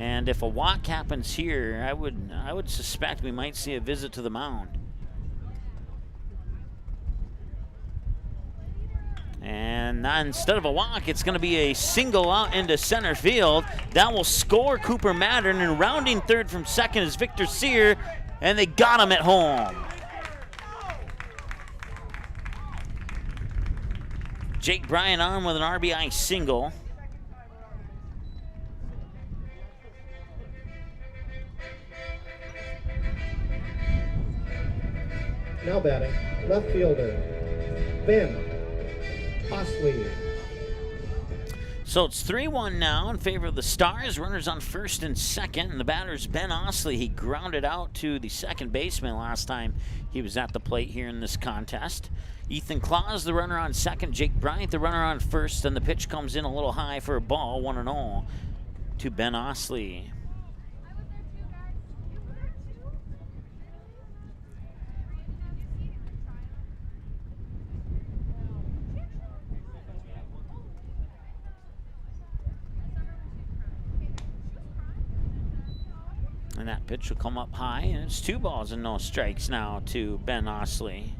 And if a walk happens here, I would suspect we might see a visit to the mound. And instead of a walk, it's going to be a single out into center field. That will score Cooper Mattern, and rounding third from second is Victor Sear, and they got him at home. Jake Bryant on with an RBI single.
Now batting, left fielder, Ben Osley.
So it's 3-1 now in favor of the Stars. Runners on first and second, and the batter's Ben Osley. He grounded out to the second baseman last time he was at the plate here in this contest. Ethan Claus, the runner on second. Jake Bryant, the runner on first, and the pitch comes in a little high for a ball, 1-0 to Ben Osley. And that pitch will come up high, and it's 2 balls and no strikes now to Ben Osley.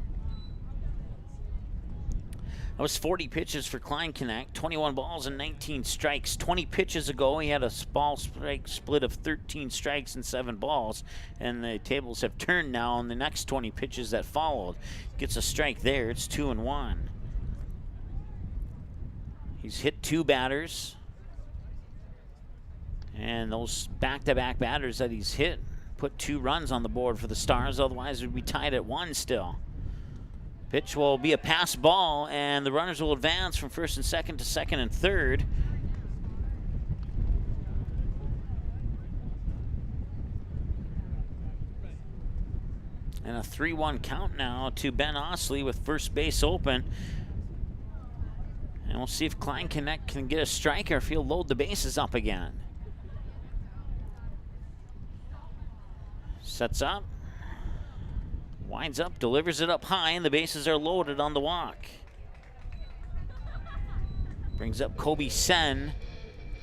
That was 40 pitches for Klein Connect, 21 balls and 19 strikes. 20 pitches ago, he had a ball strike split of 13 strikes and 7 balls, and the tables have turned now on the next 20 pitches that followed. Gets a strike there, it's 2-1. He's hit 2 batters. And those back-to-back batters that he's hit put 2 runs on the board for the Stars. Otherwise, we'd be tied at 1 still. Pitch will be a pass ball, and the runners will advance from first and second to second and third. And a 3-1 count now to Ben Osley with first base open. And we'll see if Klein Connect can get a strike or if he'll load the bases up again. Sets up, winds up, delivers it up high, and the bases are loaded on the walk. Brings up Kobe Sen,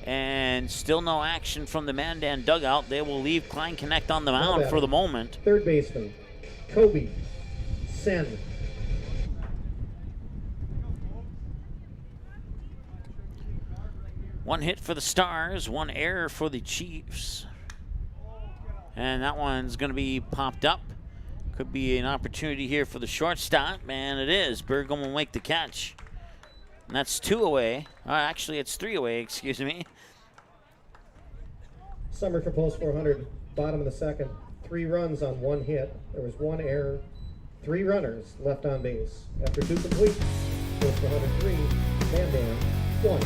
and still no action from the Mandan dugout. They will leave Klein Connect on the mound for the moment.
Third baseman, Kobe Sen.
One hit for the Stars, one error for the Chiefs. And that one's going to be popped up. Could be an opportunity here for the shortstop, and it is. Burgum will make the catch. And that's 2 away. Actually, it's 3 away, excuse me.
Summer for Post 400, bottom of the second. 3 runs on 1 hit. There was 1 error. 3 runners left on base. After 2 complete, Post 403, Mandan, 1.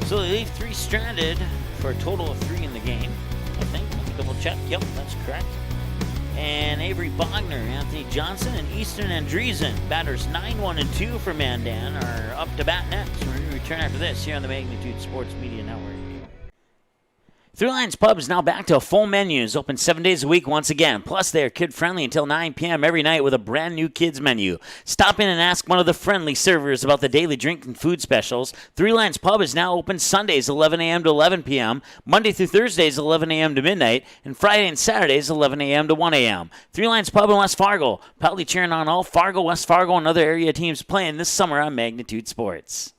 So they leave 3 stranded for a total of 3 in the game, I think. Let me double check. Yep, that's correct. And Avery Bogner, Anthony Johnson, and Easton Andreessen. Batters 9, 1, and 2 for Mandan are up to bat next. We're going to return after this here on the Magnitude Sports Media Network. Three Lions Pub is now back to a full menu. It's open 7 days a week once again. Plus, they are kid-friendly until 9 p.m. every night with a brand-new kids menu. Stop in and ask one of the friendly servers about the daily drink and food specials. Three Lions Pub is now open Sundays 11 a.m. to 11 p.m., Monday through Thursdays 11 a.m. to midnight, and Friday and Saturdays 11 a.m. to 1 a.m. Three Lions Pub in West Fargo, proudly cheering on all Fargo, West Fargo, and other area teams playing this summer on Magnitude Sports.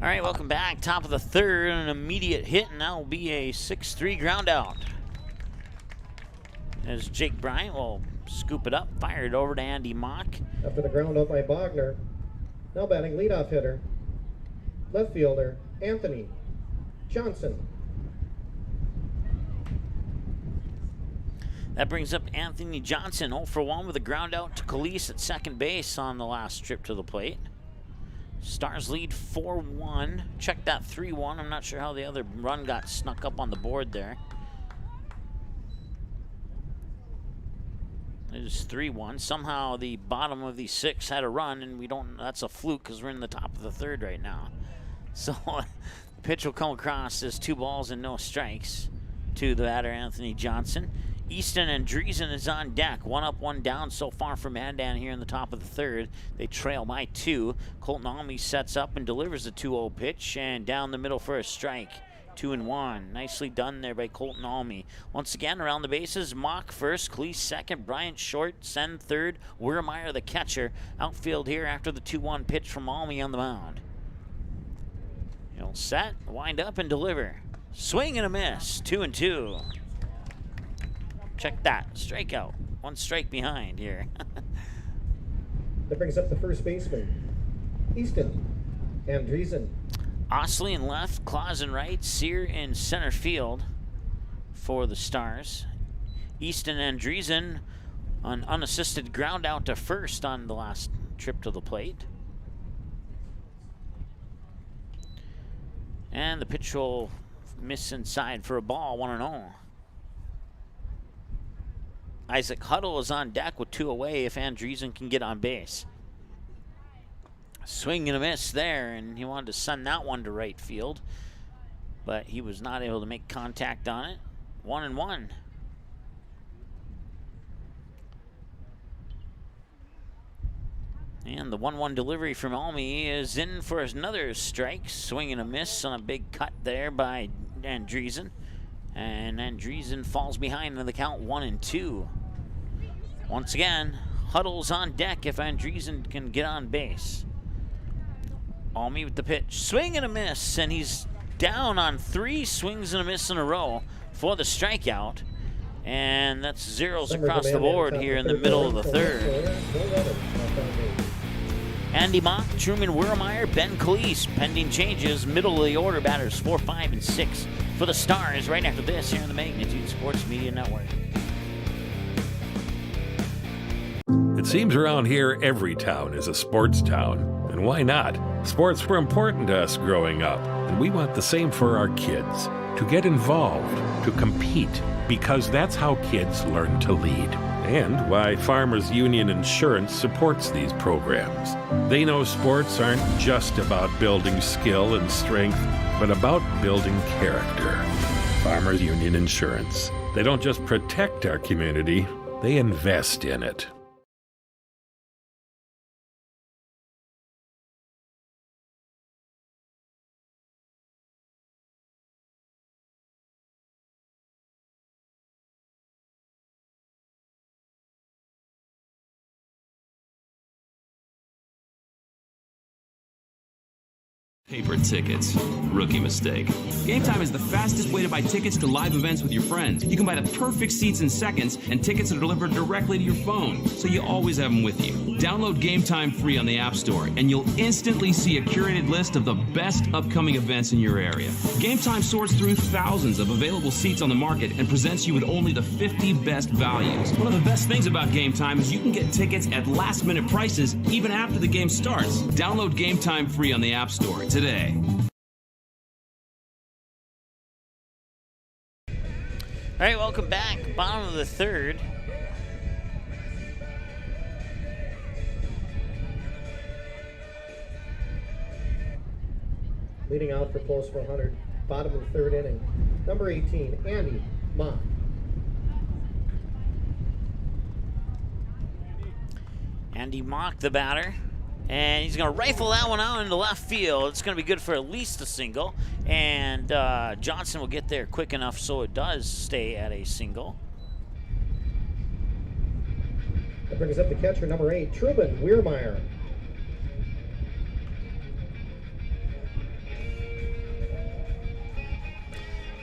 All right, welcome back. Top of the third, an immediate hit, and that will be a 6-3 ground out. As Jake Bryant will scoop it up, fire it over to Andy Mock.
After the ground out by Bogner. Now batting leadoff hitter. Left fielder, Anthony Johnson.
That brings up Anthony Johnson, 0 for 1 with a ground out to Calise at second base on the last trip to the plate. Stars lead 4-1. Check that 3-1. I'm not sure how the other run got snuck up on the board there. It is 3-1. Somehow the bottom of these 6 had a run, and we don't. That's a fluke because we're in the top of the third right now. So the pitch will come across as 2 balls and no strikes to the batter Anthony Johnson. Easton Andreessen is on deck. 1 up, 1 down so far for Mandan here in the top of the third. They trail by 2. Colton Almy sets up and delivers a 2-0 pitch, and down the middle for a strike. 2-1. Nicely done there by Colton Almy. Once again, around the bases, Mock first, Cleese second, Bryant short, Sen third, Wiermeyer the catcher. Outfield here after the 2-1 pitch from Almy on the mound. He'll set, wind up, and deliver. Swing and a miss. 2-2. Check that. Strikeout. 1 strike behind here.
That brings up the first baseman, Easton Andreessen.
Osley in left, Claus in right, Sear in center field for the Stars. Easton Andreessen, an unassisted ground out to first on the last trip to the plate. And the pitch will miss inside for a ball, 1-0. Isaac Huddle is on deck with 2 away if Andreessen can get on base. Swing and a miss there, and he wanted to send that one to right field, but he was not able to make contact on it. 1-1. And the 1-1 delivery from Almy is in for another strike. Swing and a miss on a big cut there by Andreessen. And Andreessen falls behind in the count 1-2. Once again, Huddle's on deck if Andreessen can get on base. Almy with the pitch. Swing and a miss, and he's down on 3 swings and a miss in a row for the strikeout. And that's zeros across the board here in the middle of the third. Andy Mock, Truman Wiermeyer, Ben Calise, pending changes, middle of the order batters 4, 5, and 6 for the Stars right after this here on the Magnitude Sports Media Network.
It seems around here every town is a sports town. And why not? Sports were important to us growing up, and we want the same for our kids. To get involved, to compete, because that's how kids learn to lead. and why Farmers Union Insurance supports these programs. They know sports aren't just about building skill and strength, but about building character. Farmers Union Insurance. They don't just protect our community, they invest in it.
Paper tickets. Rookie mistake. Game Time is the fastest way to buy tickets to live events with your friends. You can buy the perfect seats in seconds, and tickets are delivered directly to your phone, so you always have them with you. Download Game Time free on the App Store, and you'll instantly see a curated list of the best upcoming events in your area. Game Time sorts through thousands of available seats on the market and presents you with only the 50 best values. One of the best things about Game Time is you can get tickets at last-minute prices even after the game starts. Download Game Time free on the App Store today.
All right, welcome back. Bottom of the third.
Leading out for close 400. Bottom of the third inning. Number 18, Andy Mock.
Andy Mock, the batter. And he's going to rifle that one out into left field. It's going to be good for at least a single. And Johnson will get there quick enough so it does stay at a single.
That brings up the catcher, number 8, Truman Weirmeyer.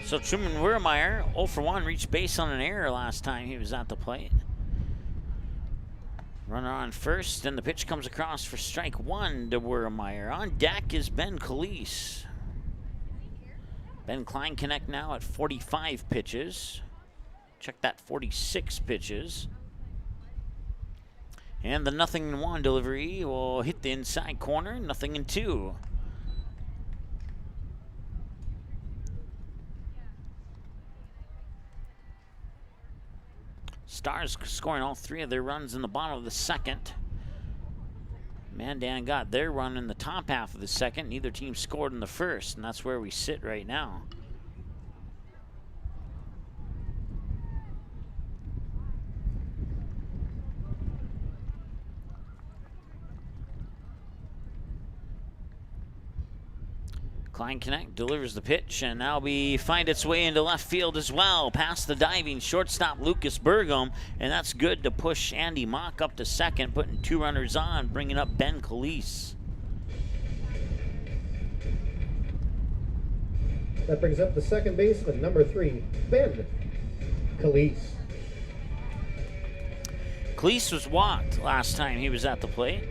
So Truman Weirmeyer, 0 for 1, reached base on an error last time he was at the plate. Runner on first, and the pitch comes across for strike one to Weirmeyer. On deck is Ben Calise. Ben Kleinknecht now at 45 pitches. Check that, 46 pitches. And the 0-1 delivery will hit the inside corner, 0-2. Stars scoring all 3 of their runs in the bottom of the second. Mandan got their run in the top half of the second. Neither team scored in the first, and that's where we sit right now. Kleinknecht delivers the pitch, and now we find its way into left field as well, past the diving shortstop Lucas Burgum, and that's good to push Andy Mock up to second, putting 2 runners on, bringing up Ben Calise.
That brings up the second baseman, number 3, Ben Calise.
Calise was walked last time he was at the plate.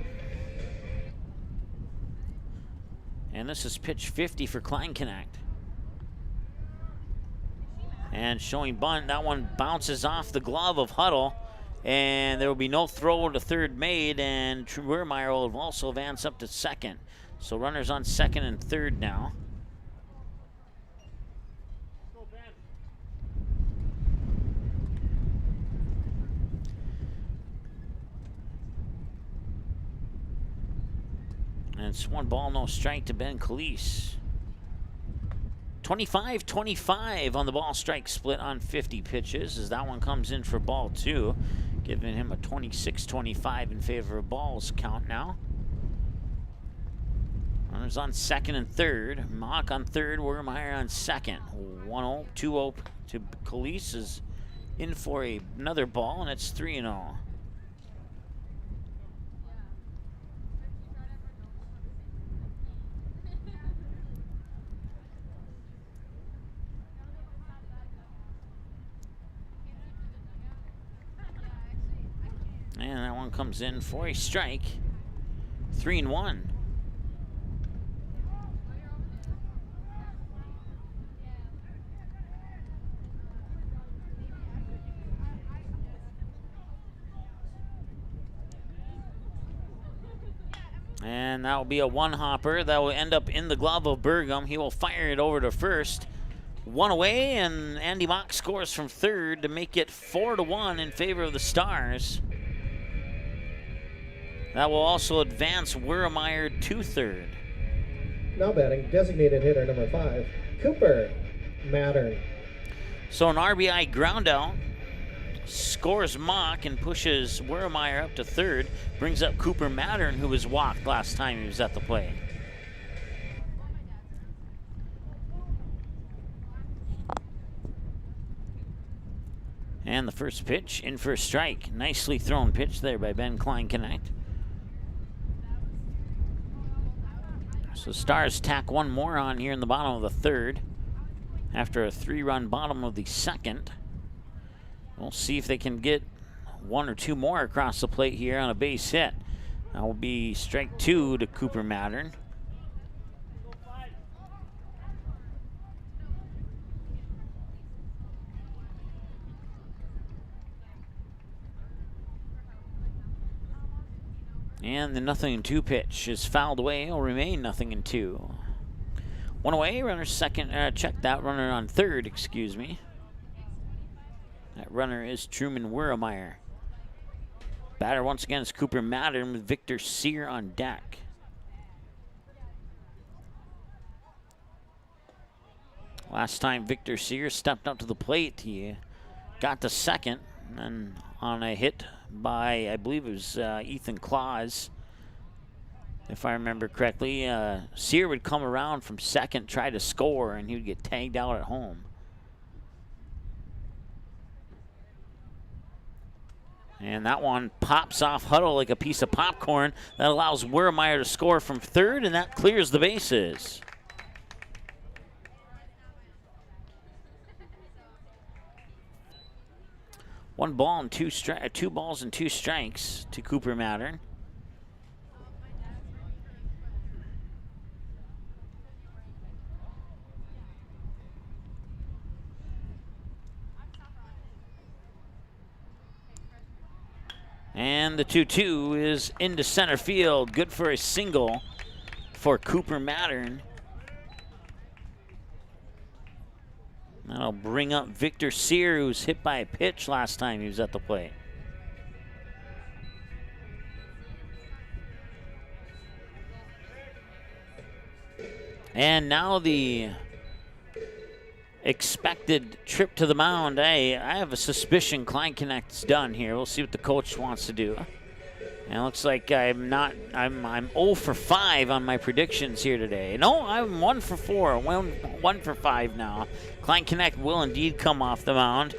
And this is pitch 50 for Kleinknecht. And showing bunt, that one bounces off the glove of Huddle, and there will be no throw to third made, and Weirmeyer will also advance up to second. So runners on second and third now. And it's 1 ball, no strike to Ben Calise. 25-25 on the ball strike split on 50 pitches, as that one comes in for ball 2, giving him a 26-25 in favor of balls count now. Runners on second and third. Mock on third, Weirmeyer on second. 1-0, 2-0 to Calise is in for another ball, and it's 3-0. And that one comes in for a strike. 3-1. And that will be a one-hopper that will end up in the glove of Burgum. He will fire it over to first. One away, and Andy Mock scores from third to make it 4-1 in favor of the Stars. That will also advance Wurremeyer to third.
Now batting, designated hitter number 5, Cooper Mattern.
So an RBI ground out, scores Mock and pushes Wurremeyer up to third, brings up Cooper Mattern, who was walked last time he was at the plate. And the first pitch in for a strike. Nicely thrown pitch there by Ben Klein-Connect. So Stars tack one more on here in the bottom of the third after a 3-run bottom of the second. We'll see if they can get one or two more across the plate here on a base hit. That will be strike 2 to Cooper Mattern. And the 0-2 pitch is fouled away. It'll remain 0-2. One away, runner second. Check that, runner on third, excuse me. That runner is Truman Wurremeyer. Batter once again is Cooper Mattern with Victor Sear on deck. Last time Victor Sear stepped up to the plate, he got to second, and on a hit by, I believe it was Ethan Claus, if I remember correctly. Sear would come around from second, try to score, and he would get tagged out at home. And that one pops off Huddle like a piece of popcorn. That allows Wurremeyer to score from third, and that clears the bases. Two balls and two strikes to Cooper Mattern. And the 2-2 is into center field. Good for a single for Cooper Mattern. That'll bring up Victor Sear, who's hit by a pitch last time he was at the plate. And now the expected trip to the mound. I have a suspicion Klein-Connect's done here. We'll see what the coach wants to do. And it looks like I'm 0 for 5 on my predictions here today. No, I'm 1 for 4, 1 for 5 now. Klein-Connect will indeed come off the mound.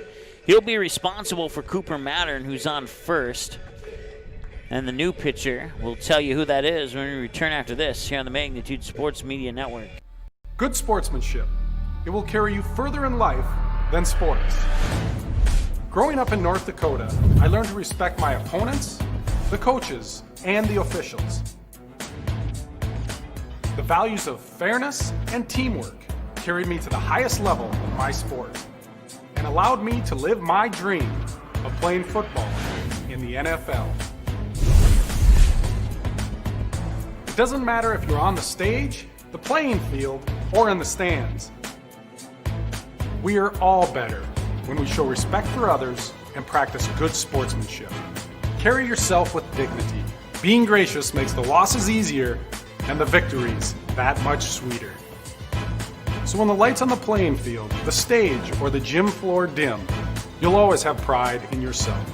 He'll be responsible for Cooper Mattern, who's on first. And the new pitcher, we'll tell you who that is when we return after this here on the Magnitude Sports Media Network.
Good sportsmanship. It will carry you further in life than sports. Growing up in North Dakota, I learned to respect my opponents, the coaches, and the officials. The values of fairness and teamwork carried me to the highest level of my sport and allowed me to live my dream of playing football in the NFL. It doesn't matter if you're on the stage, the playing field, or in the stands. We are all better when we show respect for others and practice good sportsmanship. Carry yourself with dignity. Being gracious makes the losses easier and the victories that much sweeter. So when the lights on the playing field, the stage, or the gym floor dim, you'll always have pride in yourself.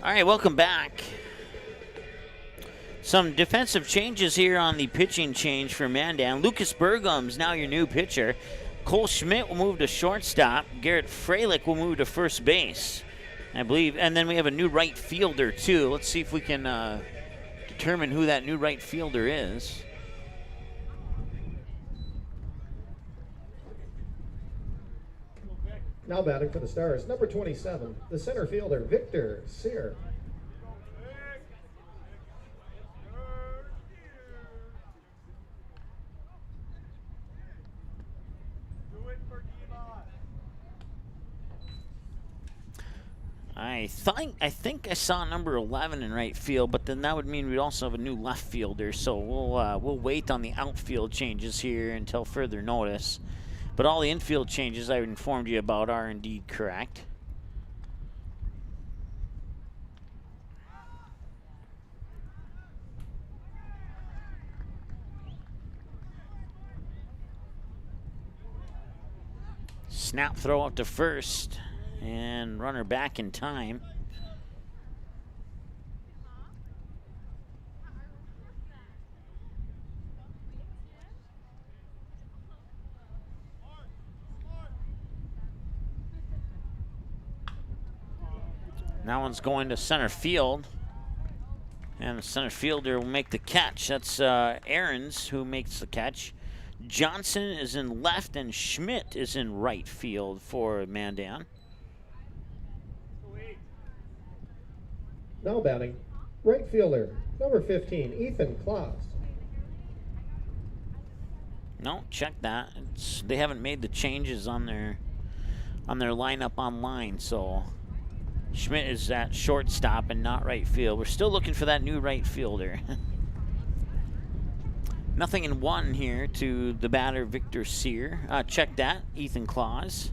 All right, welcome back. Some defensive changes here on the pitching change for Mandan. Lucas Burgum's now your new pitcher. Cole Schmidt will move to shortstop. Garrett Freilich will move to first base, I believe. And then we have a new right fielder, too. Let's see if we can determine who that new right fielder is.
Now batting for the Stars, number 27, the center fielder, Victor Sear.
I think I saw number 11 in right field, but then that would mean we'd also have a new left fielder. So we'll wait on the outfield changes here until further notice. But all the infield changes I've informed you about are indeed correct. Snap throw out to first. And runner back in time. That one's going to center field. And the center fielder will make the catch. That's Aarons who makes the catch. Johnson is in left and Schmidt is in right field for Mandan.
Now batting, right fielder, number 15, Ethan Klaus.
No, check that. They haven't made the changes on their lineup online, so Schmidt is at shortstop and not right field. We're still looking for that new right fielder. Nothing in one here to the batter, Victor Sear. Check that, Ethan Klaus.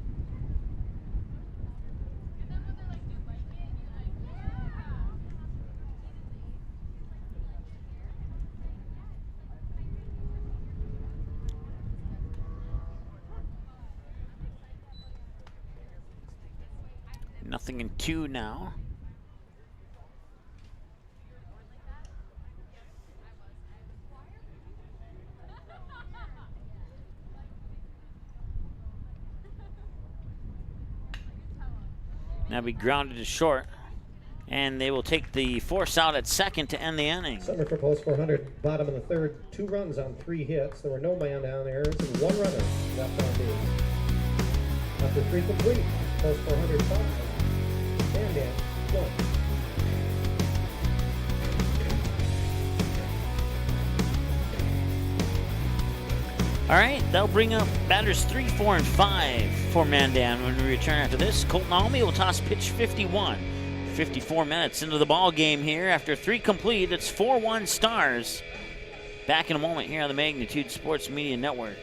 Nothing in two now. Now be grounded to short. And they will take the force out at second to end the inning.
Summer for post 400, bottom of the third, 2 runs on 3 hits. There were no man-down errors and 1 runner left on base. After 3 complete, post 400 5. Mandan 1.
All right, that'll bring up batters 3, 4, and 5 for Mandan when we return after this. Colton Almy will toss pitch 51. 54 minutes into the ball game here. After 3 complete, it's 4-1 Stars. Back in a moment here on the Magnitude Sports Media Network.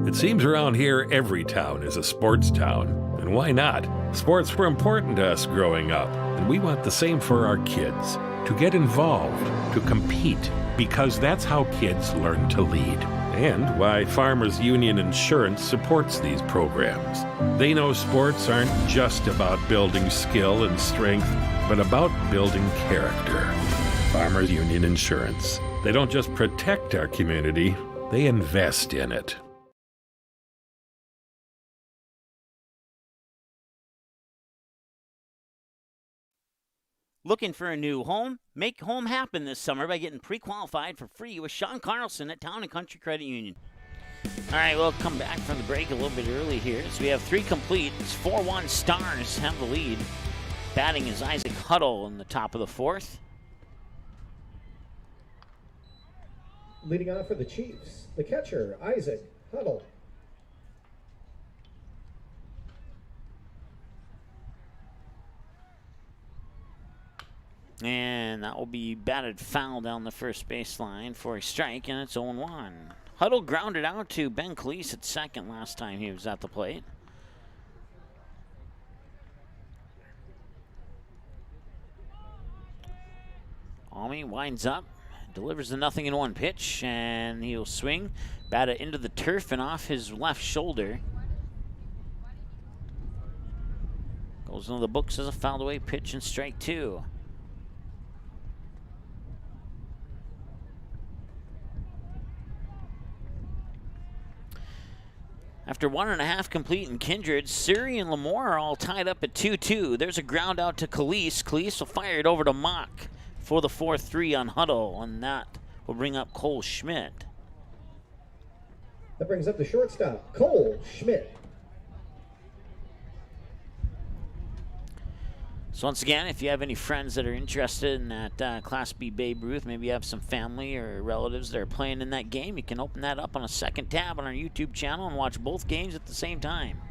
It seems around here every town is a sports town. And why not? Sports were important to us growing up, and we want the same for our kids. To get involved, to compete, because that's how kids learn to lead. And why Farmers Union Insurance supports these programs. They know sports aren't just about building skill and strength, but about building character. Farmers Union Insurance. They don't just protect our community, they invest in it.
Looking for a new home? Make home happen this summer by getting pre-qualified for free with Sean Carlson at Town & Country Credit Union. All right, we'll come back from the break a little bit early here. So we have 3 complete. It's 4-1 Stars have the lead. Batting is Isaac Huddle in the top of the 4th.
Leading off for the Chiefs, the catcher, Isaac Huddle.
And that will be batted foul down the first baseline for a strike, and it's 0-1. Huddle grounded out to Ben Cleese at second last time he was at the plate. Almy winds up, delivers the 0-1 pitch, and he'll swing, bat it into the turf and off his left shoulder. Goes into the books as a fouled away pitch and strike 2. After 1.5 complete in Kindred, Suri and Lamore are all tied up at 2-2. There's a ground out to Khalees. Khalees will fire it over to Mock for the 4-3 on Huddle, and that will bring up Cole Schmidt.
That brings up the shortstop, Cole Schmidt.
So once again, if you have any friends that are interested in that Class B Babe Ruth, maybe you have some family or relatives that are playing in that game, you can open that up on a second tab on our YouTube channel and watch both games at the same time.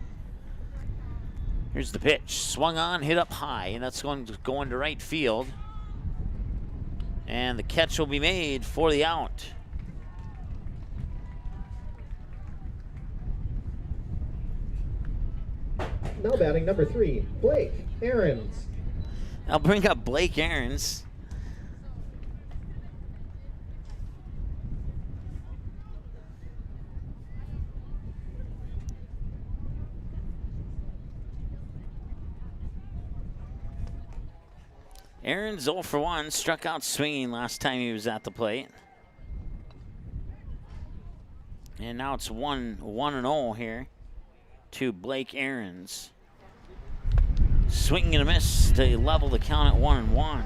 Here's the pitch. Swung on, hit up high, and that's going to go into right field. And the catch will be made for the out.
Now batting number 3, Blake Aarons.
I'll bring up Blake Aarons. Aarons 0 for 1, struck out swinging last time he was at the plate. And now it's 1-0 here to Blake Aarons. Swing and a miss to level the count at 1-1.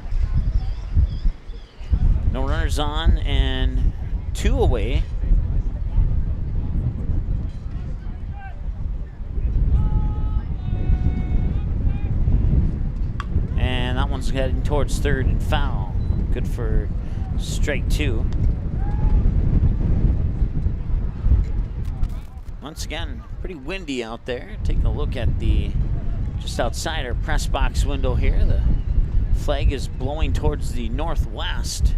No runners on and 2 away. And that one's heading towards third and foul. Good for strike 2. Once again, pretty windy out there. Taking a look at the just outside our press box window here. The flag is blowing towards the northwest.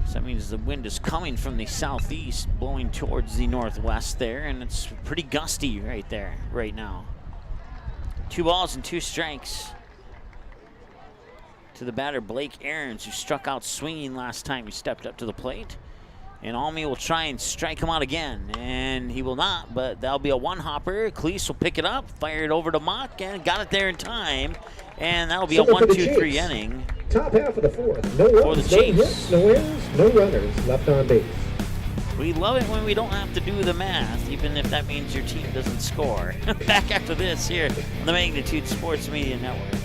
So that means the wind is coming from the southeast, blowing towards the northwest there, and it's pretty gusty right there, right now. 2 balls and 2 strikes to the batter, Blake Aarons, who struck out swinging last time he stepped up to the plate. And Almy will try and strike him out again, and he will not, but that'll be a one-hopper. Cleese will pick it up, fire it over to Mock, and got it there in time. And that'll be a 1-2-3 inning.
Top half of the 4th. No runs, no hits, no errors, no runners left on base.
We love it when we don't have to do the math, even if that means your team doesn't score. Back after this here on the Magnitude Sports Media Network.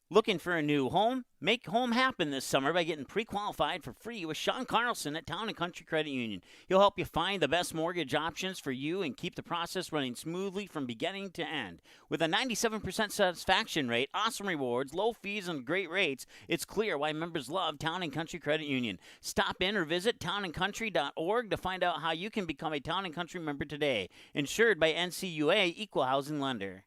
Looking for a new home? Make home happen this summer by getting pre-qualified for free with Sean Carlson at Town & Country Credit Union. He'll help you find the best mortgage options for you and keep the process running smoothly from beginning to end. With a 97% satisfaction rate, awesome rewards, low fees, and great rates, it's clear why members love Town & Country Credit Union. Stop in or visit townandcountry.org to find out how you can become a Town & Country member today. Insured by NCUA Equal Housing Lender.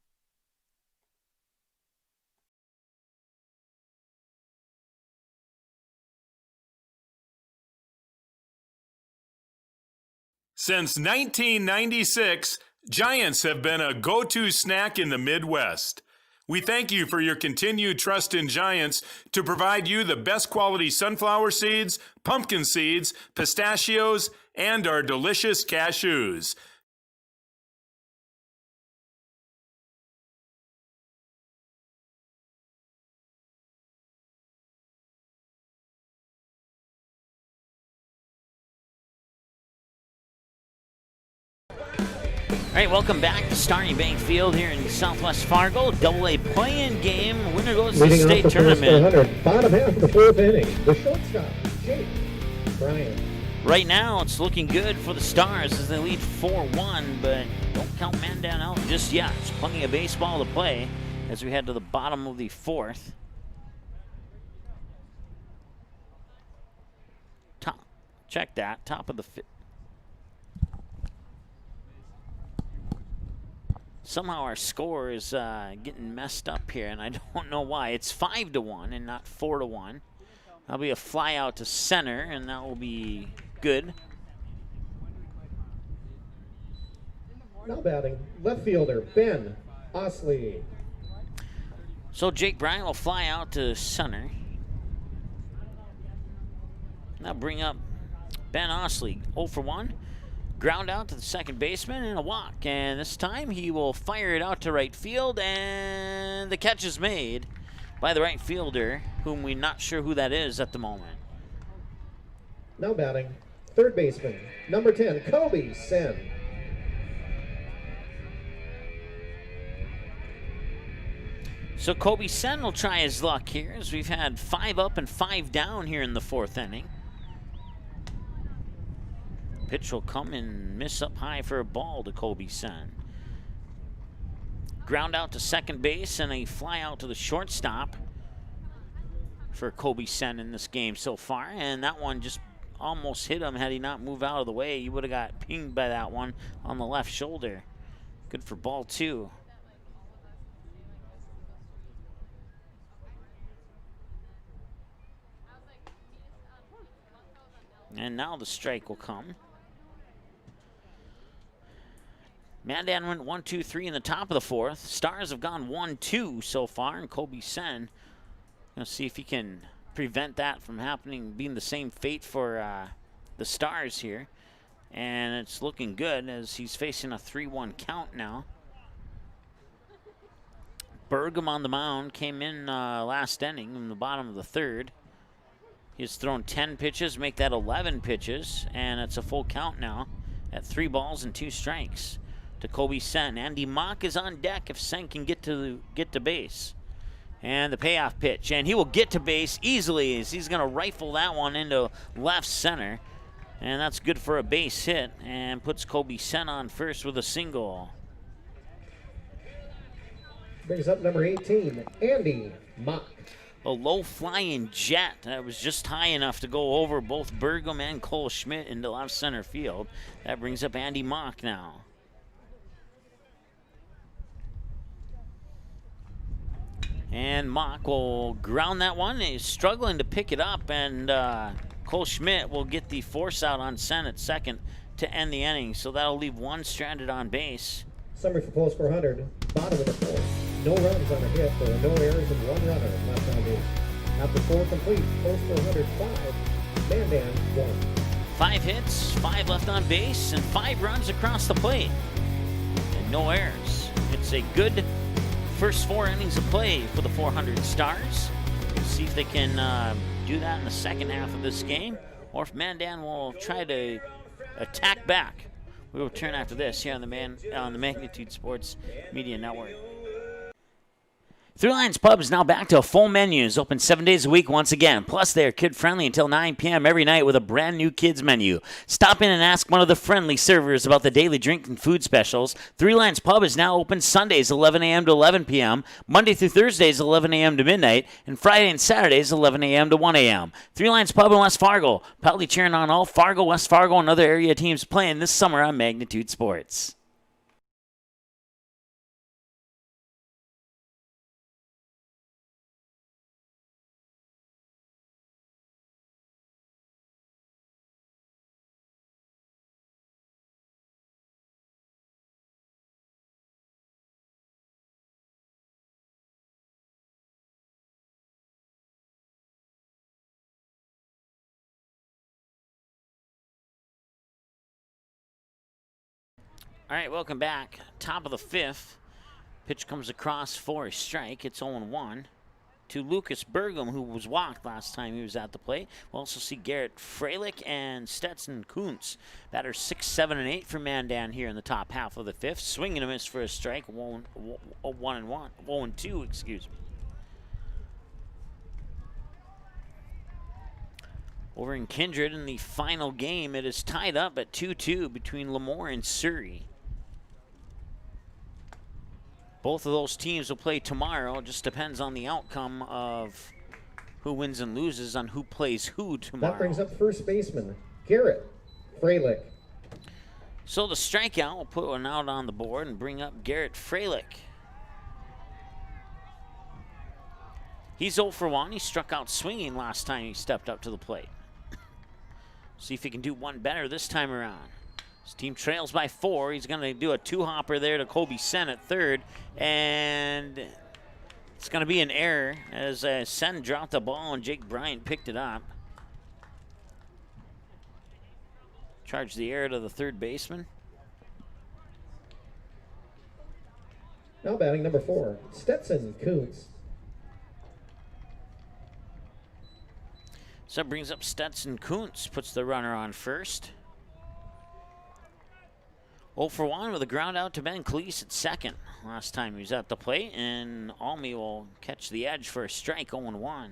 Since 1996, Giants have been a go-to snack in the Midwest. We thank you for your continued trust in Giants to provide you the best quality sunflower seeds, pumpkin seeds, pistachios, and our delicious cashews.
All right, welcome back to Starting Bank Field here in Southwest Fargo. Double-A play-in game. Winner goes to the state tournament.
Bottom half of the 4th inning. The shortstop, Jake Bryant.
Right now, it's looking good for the Stars as they lead 4-1, but don't count Mandan out just yet. There's plenty of baseball to play as we head to the bottom of the 4th. Check that. Top of the 5th. Somehow our score is getting messed up here, and I don't know why. It's 5-1 and not 4-1. That'll be a fly out to center, and that will be good.
Now batting, left fielder, Ben Osley.
So Jake Bryant will fly out to center. Now bring up Ben Osley, 0 for 1. Ground out to the second baseman and a walk. And this time he will fire it out to right field, and the catch is made by the right fielder, whom we're not sure who that is at the moment.
Now batting, third baseman, number 10, Kobe Sen.
So Kobe Sen will try his luck here, as we've had 5 up and 5 down here in the 4th inning. Pitch will come and miss up high for a ball to Kobe Sen. ground out to second base and a fly out to the shortstop for Kobe Sen in this game so far. And that one just almost hit him. Had he not moved out of the way, he would have got pinged by that one on the left shoulder. Good for ball 2. And now the strike will come. Mandan went 1-2-3 in the top of the 4th. Stars have gone 1-2 so far, and Kobe Sen, gonna see if he can prevent that from happening, being the same fate for the Stars here. And it's looking good as he's facing a 3-1 count now. Burgum on the mound, came in last inning in the bottom of the 3rd. He's thrown 10 pitches, make that 11 pitches, and it's a full count now at 3 balls and 2 strikes to Kobe Sen. Andy Mock is on deck if Sen can get to base. And the payoff pitch, and he will get to base easily as he's going to rifle that one into left center. And that's good for a base hit and puts Kobe Sen on first with a single.
Brings up number 18, Andy Mock.
A low-flying jet that was just high enough to go over both Burgum and Cole Schmidt into left center field. That brings up Andy Mock now. And Mock will ground that one. He's struggling to pick it up, and Cole Schmidt will get the force out on Sen at second to end the inning. So that'll leave one stranded on base.
Summary for Post 400, bottom of the 4th. No runs on a hit, there are no errors and 1 runner left on base. After 4 complete, Post 400 5, Mandan 1.
5 hits, 5 left on base, and 5 runs across the plate. And no errors. It's a good first 4 innings of play for the 400 Stars. We'll see if they can do that in the second half of this game, or if Mandan will try to attack back. We will return after this here on the Magnitude Sports Media Network. Three Lions Pub is now back to a full menu. It's open 7 days a week once again. Plus, they are kid-friendly until 9 p.m. every night with a brand-new kids menu. Stop in and ask one of the friendly servers about the daily drink and food specials. Three Lions Pub is now open Sundays 11 a.m. to 11 p.m., Monday through Thursdays 11 a.m. to midnight, and Friday and Saturdays 11 a.m. to 1 a.m. Three Lions Pub in West Fargo, proudly cheering on all Fargo, West Fargo, and other area teams playing this summer on Magnitude Sports. All right, welcome back. Top of the 5th. Pitch comes across for a strike. It's 0-1 to Lucas Burgum, who was walked last time he was at the plate. We'll also see Garrett Freilich and Stetson Kuntz. Batters 6, 7, and 8 for Mandan here in the top half of the 5th. Swing and a miss for a strike. 0-2, excuse me. Over in Kindred in the final game, it is tied up at 2-2 between Lemoore and Surrey. Both of those teams will play tomorrow. It just depends on the outcome of who wins and loses on who plays who tomorrow.
That brings up first baseman Garrett Freilich.
So the strikeout will put one out on the board and bring up Garrett Freilich. He's 0 for 1. He struck out swinging last time he stepped up to the plate. See if he can do one better this time around. His team trails by 4. He's going to do a 2-hopper there to Kobe Sen at third. And it's going to be an error as Sen dropped the ball and Jake Bryant picked it up. Charged the error to the third baseman.
Now batting number 4, Stetson Kuntz.
So that brings up Stetson Kuntz, puts the runner on first. 0 for 1 with a ground out to Ben Cleese at second. Last time he was at the plate, and Almy will catch the edge for a strike, 0-1.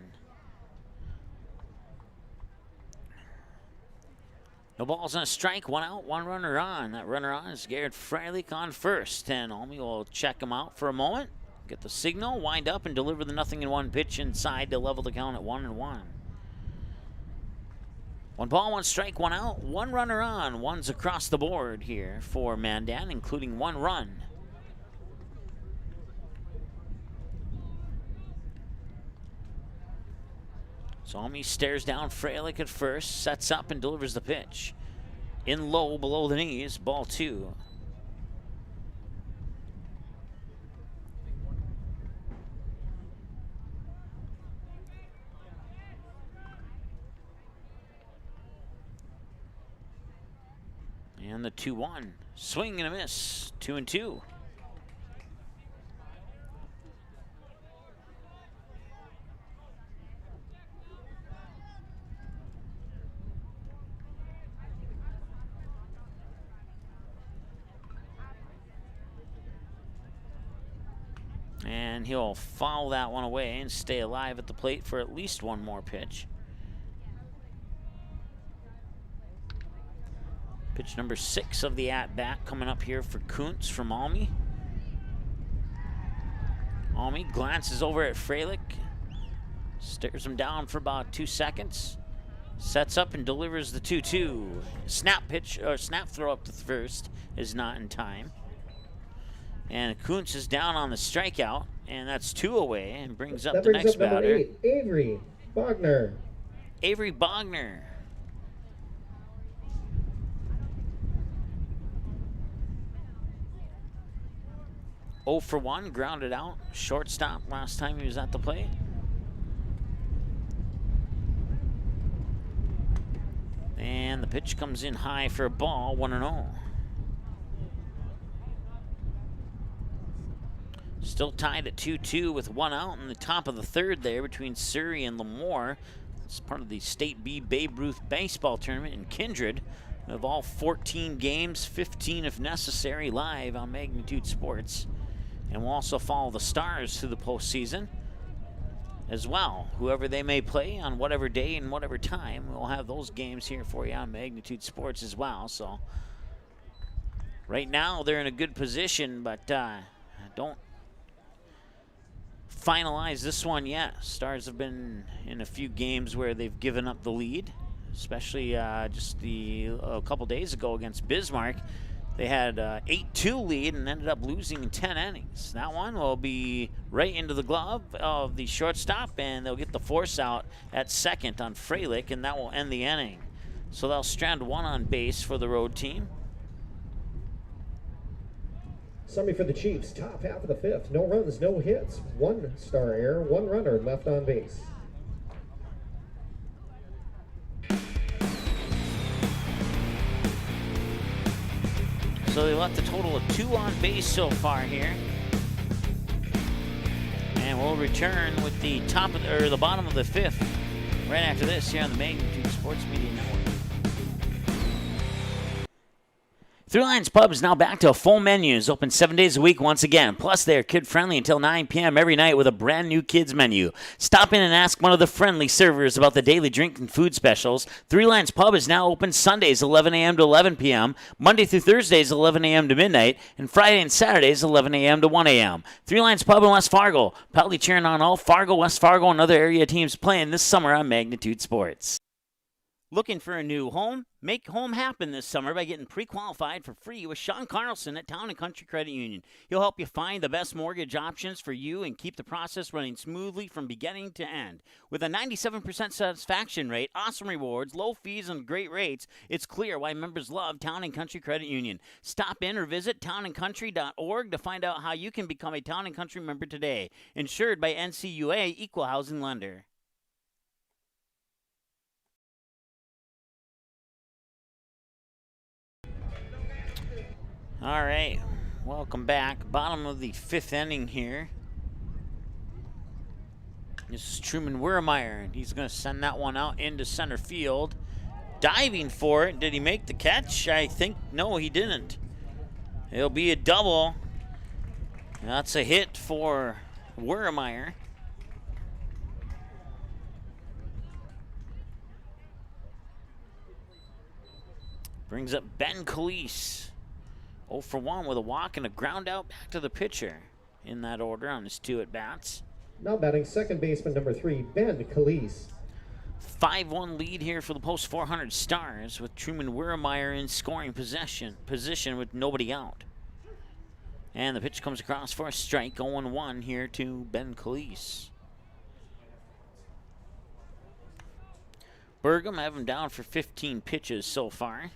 No balls and a strike, 1 out, 1 runner on. That runner on is Garrett Freilich on first, and Almy will check him out for a moment, get the signal, wind up, and deliver the 0-1 pitch inside to level the count at 1-1. 1 ball, 1 strike, 1 out, 1 runner on. 1's across the board here for Mandan, including 1 run. So Almy stares down Freilich at first, sets up and delivers the pitch. In low, below the knees, ball 2. And the 2-1. Swing and a miss. 2-2. And he'll foul that one away and stay alive at the plate for at least 1 more pitch. Pitch number 6 of the at-bat coming up here for Kuntz from Almy. Almy glances over at Freilich, stares him down for about 2 seconds, sets up and delivers the 2-2. Snap pitch, or snap throw up to first is not in time. And Kuntz is down on the strikeout, and that's 2 away, and brings up the next batter.
Number 8, Avery Bogner.
Avery Bogner. Oh for 1, grounded out. Shortstop last time he was at the plate. And the pitch comes in high for a ball, 1-0. Still tied at 2-2 with 1 out in the top of the 3rd there between Surrey and Lemoore. It's part of the State B Babe Ruth baseball tournament in Kindred. We have all 14 games, 15 if necessary, live on Magnitude Sports. And we'll also follow the Stars through the postseason as well. Whoever they may play on whatever day and whatever time, we'll have those games here for you on Magnitude Sports as well. So right now they're in a good position, but don't finalize this one yet. Stars have been in a few games where they've given up the lead, especially just a couple days ago against Bismarck. They had 8-2 lead and ended up losing in 10 innings. That one will be right into the glove of the shortstop, and they'll get the force out at second on Freilich, and that will end the inning. So they'll strand 1 on base for the road team.
Summary for the Chiefs, top half of the 5th. No runs, no hits, 1 star error, 1 runner left on base.
So they left a total of 2 on base so far here. And we'll return with the top of the bottom of the 5th right after this here on the Magnitude Sports Media Network. Three Lions Pub is now back to a full menu. It's open 7 days a week once again. Plus, they are kid-friendly until 9 p.m. every night with a brand-new kids menu. Stop in and ask one of the friendly servers about the daily drink and food specials. Three Lions Pub is now open Sundays 11 a.m. to 11 p.m., Monday through Thursdays 11 a.m. to midnight, and Friday and Saturdays 11 a.m. to 1 a.m. Three Lions Pub in West Fargo. Proudly cheering on all Fargo, West Fargo, and other area teams playing this summer on Magnitude Sports. Looking for a new home? Make home happen this summer by getting pre-qualified for free with Sean Carlson at Town & Country Credit Union. He'll help you find the best mortgage options for you and keep the process running smoothly from beginning to end. With a 97% satisfaction rate, awesome rewards, low fees, and great rates, it's clear why members love Town & Country Credit Union. Stop in or visit townandcountry.org to find out how you can become a Town & Country member today. Insured by NCUA Equal Housing Lender. All right, welcome back. Bottom of the 5th inning here. This is Truman Wiermeyer, and he's going to send that one out into center field. Diving for it. Did he make the catch? I think, no, he didn't. It'll be a double. That's a hit for Wiermeyer. Brings up Ben Calise. 0 for 1 with a walk and a ground out back to the pitcher in that order on his 2 at-bats.
Now batting second baseman number 3, Ben Calise.
5-1 lead here for the post 400 Stars with Truman Wiermeyer in scoring position with nobody out. And the pitch comes across for a strike, 0-1 here to Ben Calise. Burgum have him down for 15 pitches so far.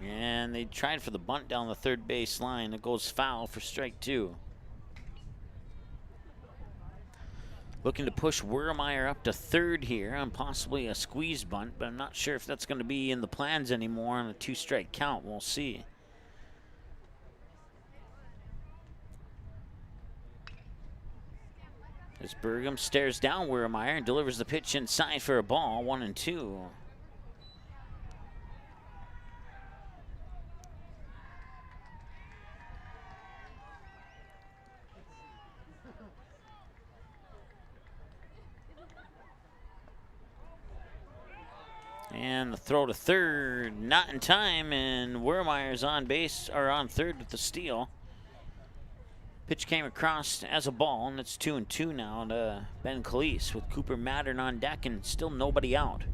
And they tried for the bunt down the third base line. It goes foul for strike 2. Looking to push Wiermeyer up to third here on possibly a squeeze bunt, but I'm not sure if that's going to be in the plans anymore on a 2-strike count. We'll see. As Burgum stares down Wiermeyer and delivers the pitch inside for a ball, 1-2. And the throw to third, not in time, and Wiermeyer's on base, or on third with the steal. Pitch came across as a ball, and it's 2-2 now to Ben Calise with Cooper Mattern on deck and still nobody out.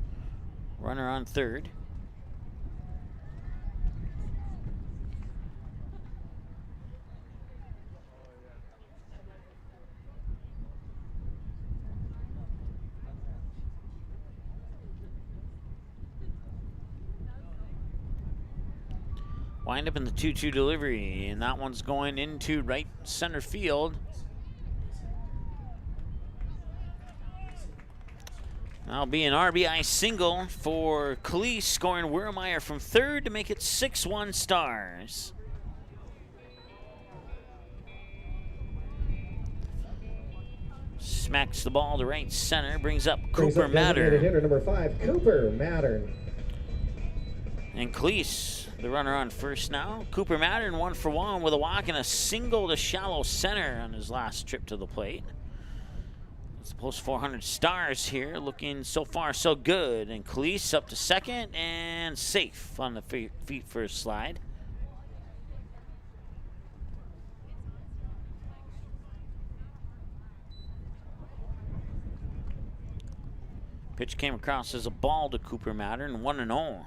Runner on third. Wind up in the 2-2 delivery, and that one's going into right center field. That'll be an RBI single for Calise, scoring Wiermeyer from third to make it 6-1 Stars. Smacks the ball to right center, brings up Cooper Mattern.
Hitter number 5, Cooper Mattern.
And Calise, the runner on first now. Cooper Mattern 1 for 1 with a walk and a single to shallow center on his last trip to the plate. It's the post 400 Stars here, looking so far so good. And Calise up to second and safe on the feet for a slide. Pitch came across as a ball to Cooper Mattern, 1-0.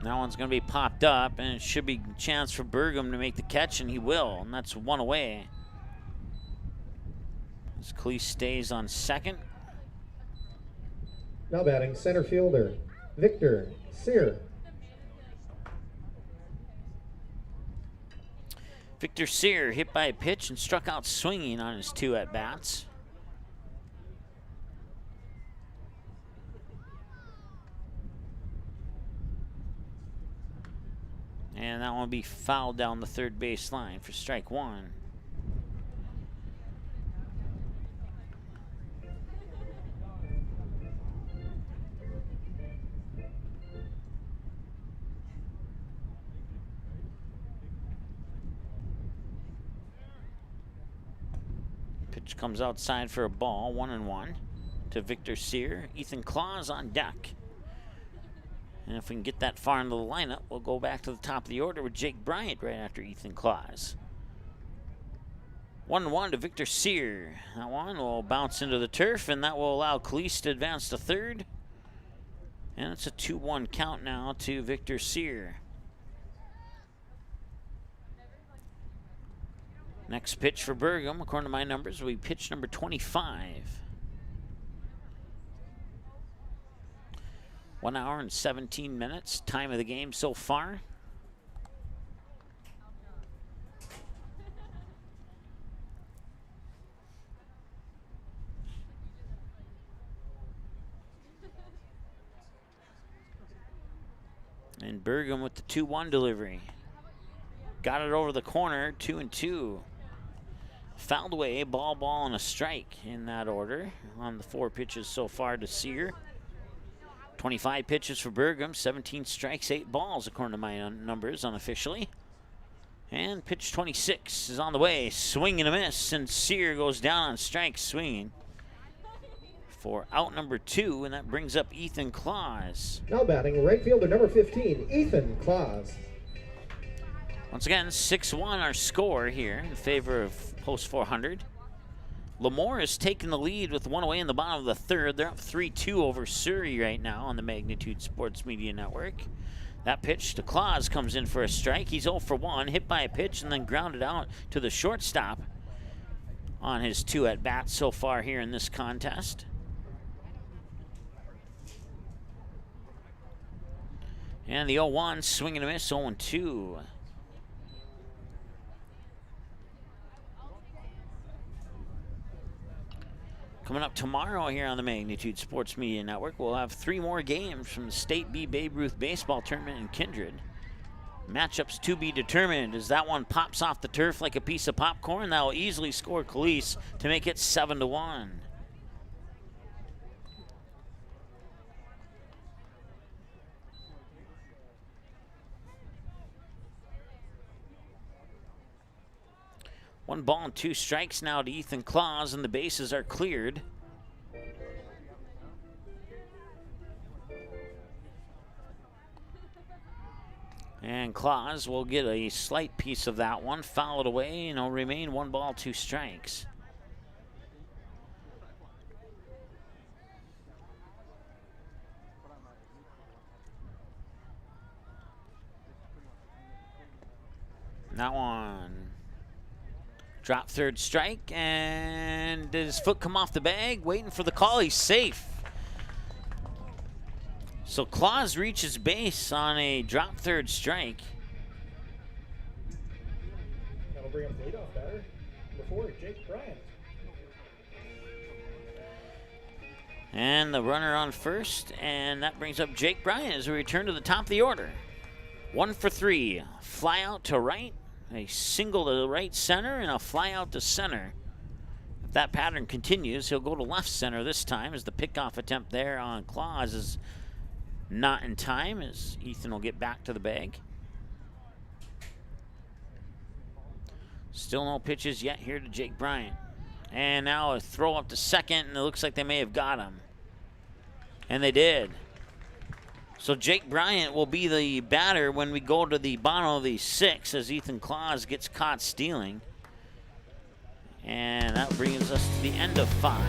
That one's going to be popped up, and it should be a chance for Burgum to make the catch, and he will, and that's 1 away. As Calise stays on second.
Now batting center fielder, Victor Sear.
Victor Sear hit by a pitch and struck out swinging on his 2 at-bats. And that one will be fouled down the third base line for strike 1. Pitch comes outside for a ball, 1-1 to Victor Sear. Ethan Claus on deck. And if we can get that far into the lineup, we'll go back to the top of the order with Jake Bryant right after Ethan Claus. 1-1 to Victor Sear. That one will bounce into the turf, and that will allow Calise to advance to third. And it's a 2-1 count now to Victor Sear. Next pitch for Burgum, according to my numbers, will be pitch number 25. 1 hour and 17 minutes, time of the game so far. And Burgum with the 2-1 delivery. Got it over the corner, 2-2. Fouled away, ball, and a strike in that order on the 4 pitches so far to Sear. 25 pitches for Bergam, 17 strikes, 8 balls, according to my numbers unofficially. And pitch 26 is on the way. Swing and a miss, and Sear goes down on strikes swinging for out number 2, and that brings up Ethan Claus.
Now batting right fielder number 15, Ethan Claus.
Once again, 6-1 our score here in favor of Post 400. Lemoore is taking the lead with one away in the bottom of the third. They're up 3-2 over Surrey right now on the Magnitude Sports Media Network. That pitch to Claus comes in for a strike. He's 0 for 1, hit by a pitch and then grounded out to the shortstop on his 2 at-bats so far here in this contest. And the 0-1, swing and a miss, 0-2. Coming up tomorrow here on the Magnitude Sports Media Network, we'll have 3 more games from the State B Babe Ruth Baseball Tournament in Kindred. Matchups to be determined as that one pops off the turf like a piece of popcorn. That will easily score Khalees to make it 7-1. One ball and 2 strikes now to Ethan Claus, and the bases are cleared. And Claus will get a slight piece of that one, foul it away, and it'll remain 1 ball, 2 strikes. That one. Drop third strike, and did his foot come off the bag? Waiting for the call, he's safe. So Claus reaches base on a drop third strike.
That'll bring up leadoff batter. Before Jake Bryant.
And the runner on first, and that brings up Jake Bryant as we return to the top of the order. 1 for 3, fly out to right. A single to right center and a fly out to center. If that pattern continues, he'll go to left center this time as the pickoff attempt there on Claus is not in time as Ethan will get back to the bag. Still no pitches yet here to Jake Bryant. And now a throw up to second, and it looks like they may have got him. And they did. So Jake Bryant will be the batter when we go to the bottom of the 6 as Ethan Claus gets caught stealing. And that brings us to the end of 5.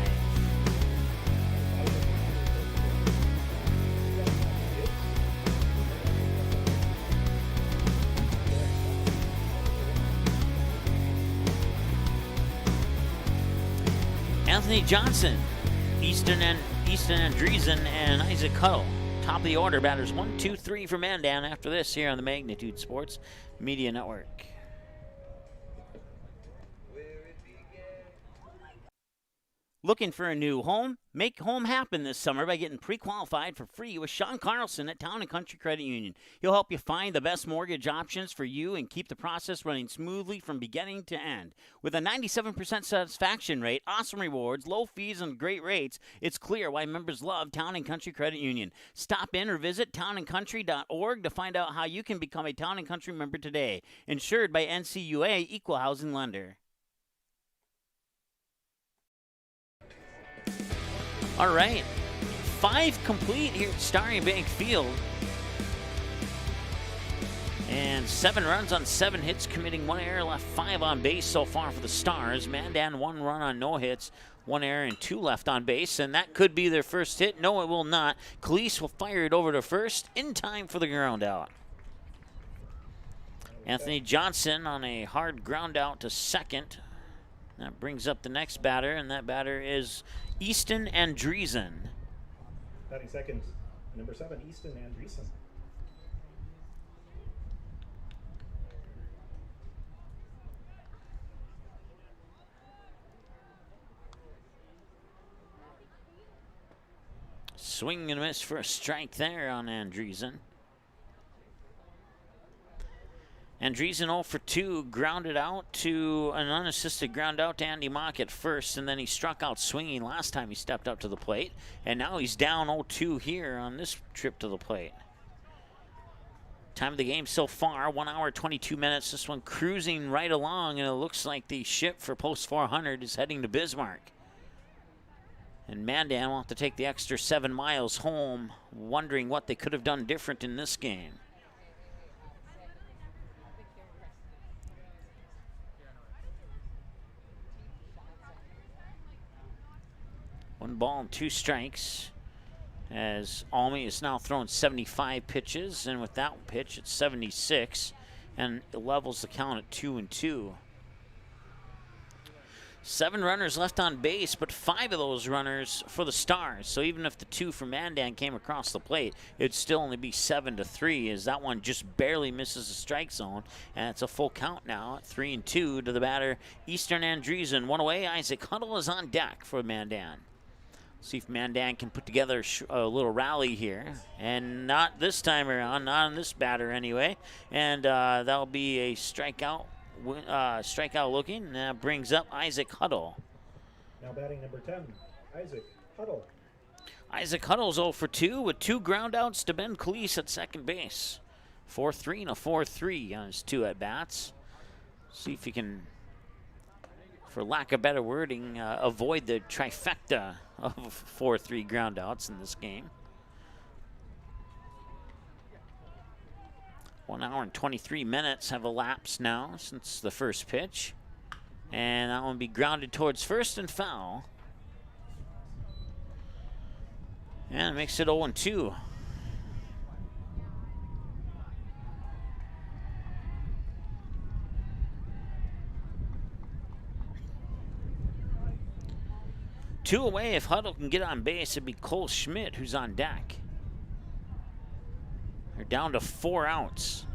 Anthony Johnson, Easton Andreessen, and Isaac Huddle. Top of the order, batters 1, 2, 3 for Mandan after this here on the Magnitude Sports Media Network. Looking for a new home? Make home happen this summer by getting pre-qualified for free with Sean Carlson at Town & Country Credit Union. He'll help you find the best mortgage options for you and keep the process running smoothly from beginning to end. With a 97% satisfaction rate, awesome rewards, low fees, and great rates, it's clear why members love Town & Country Credit Union. Stop in or visit townandcountry.org to find out how you can become a Town & Country member today. Insured by NCUA Equal Housing Lender. All right, 5 complete here at Starry Bank Field. And 7 runs on 7 hits, committing 1 error, left 5 on base so far for the Stars. Mandan 1 run on no hits, 1 error and 2 left on base, and that could be their first hit. No, it will not. Khalees will fire it over to first in time for the ground out. Anthony Johnson on a hard ground out to second. That brings up the next batter, and that batter is Easton Andreessen.
Batting second, number 7, Easton Andreessen.
Swing and a miss for a strike there on Andreessen. Andreessen 0 for 2, grounded out to an unassisted ground out to Andy Mock at first, and then he struck out swinging last time he stepped up to the plate, and now he's down 0-2 here on this trip to the plate. Time of the game so far, 1 hour, 22 minutes. This one cruising right along, and it looks like the ship for post 400 is heading to Bismarck. And Mandan will have to take the extra 7 miles home, wondering what they could have done different in this game. 1 ball and 2 strikes, as Almy is now throwing 75 pitches, and with that pitch it's 76, and it levels the count at 2-2. 7 runners left on base, but 5 of those runners for the Stars. So even if the 2 from Mandan came across the plate, it'd still only be 7-3, as that one just barely misses the strike zone, and it's a full count now at 3-2 to the batter, Eastern Andreessen. 1 away, Isaac Huddle is on deck for Mandan. See if Mandan can put together a little rally here, and not this time around, not on this batter anyway. And that'll be a strikeout. Strikeout looking, and that brings up Isaac Huddle.
Now batting number 10, Isaac Huddle.
Isaac Huddle's 0 for 2 with 2 groundouts to Ben Calise at second base. 4-3 and a 4-3 on his 2 at-bats. See if he can, for lack of better wording, avoid the trifecta of 4-3 groundouts in this game. 1 hour and 23 minutes have elapsed now since the first pitch. And that one will be grounded towards first and foul. And it makes it 0-2. Two away. If Huddle can get on base, it'd be Cole Schmidt who's on deck. They're down to 4 outs.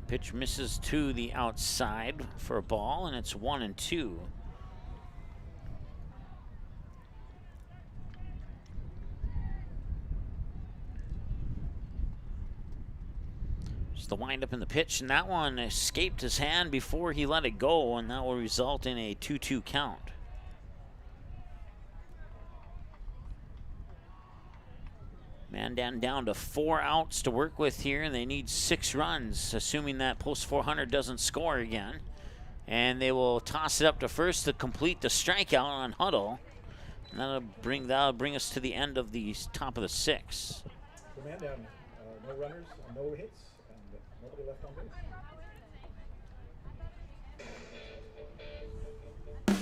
Pitch misses to the outside for a ball, and it's 1-2. Just the windup in the pitch, and that one escaped his hand before he let it go, and that will result in a 2-2 count. Mandan down to 4 outs to work with here, and they need 6 runs, assuming that post 400 doesn't score again. And they will toss it up to first to complete the strikeout on Huddle. And that'll bring us to the end of the top of the 6th.
For Mandan, no runners, no hits, and nobody left on base.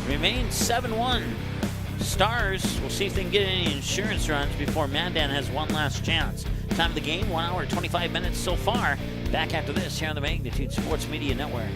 Remains 7-1. Stars, we'll see if they can get any insurance runs before Mandan has one last chance. Time of the game, 1 hour, 25 minutes so far. Back after this here on the Magnitude Sports Media Network.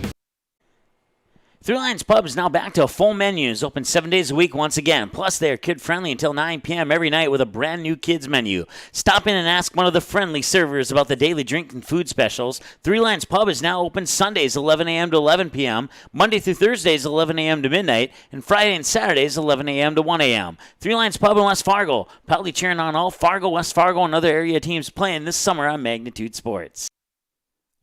Three Lions Pub is now back to a full menu. It's open 7 days a week once again. Plus, they are kid-friendly until 9 p.m. every night with a brand-new kids menu. Stop in and ask one of the friendly servers about the daily drink and food specials. Three Lions Pub is now open Sundays 11 a.m. to 11 p.m., Monday through Thursdays 11 a.m. to midnight, and Friday and Saturdays 11 a.m. to 1 a.m. Three Lions Pub in West Fargo. Proudly cheering on all Fargo, West Fargo, and other area teams playing this summer on Magnitude Sports.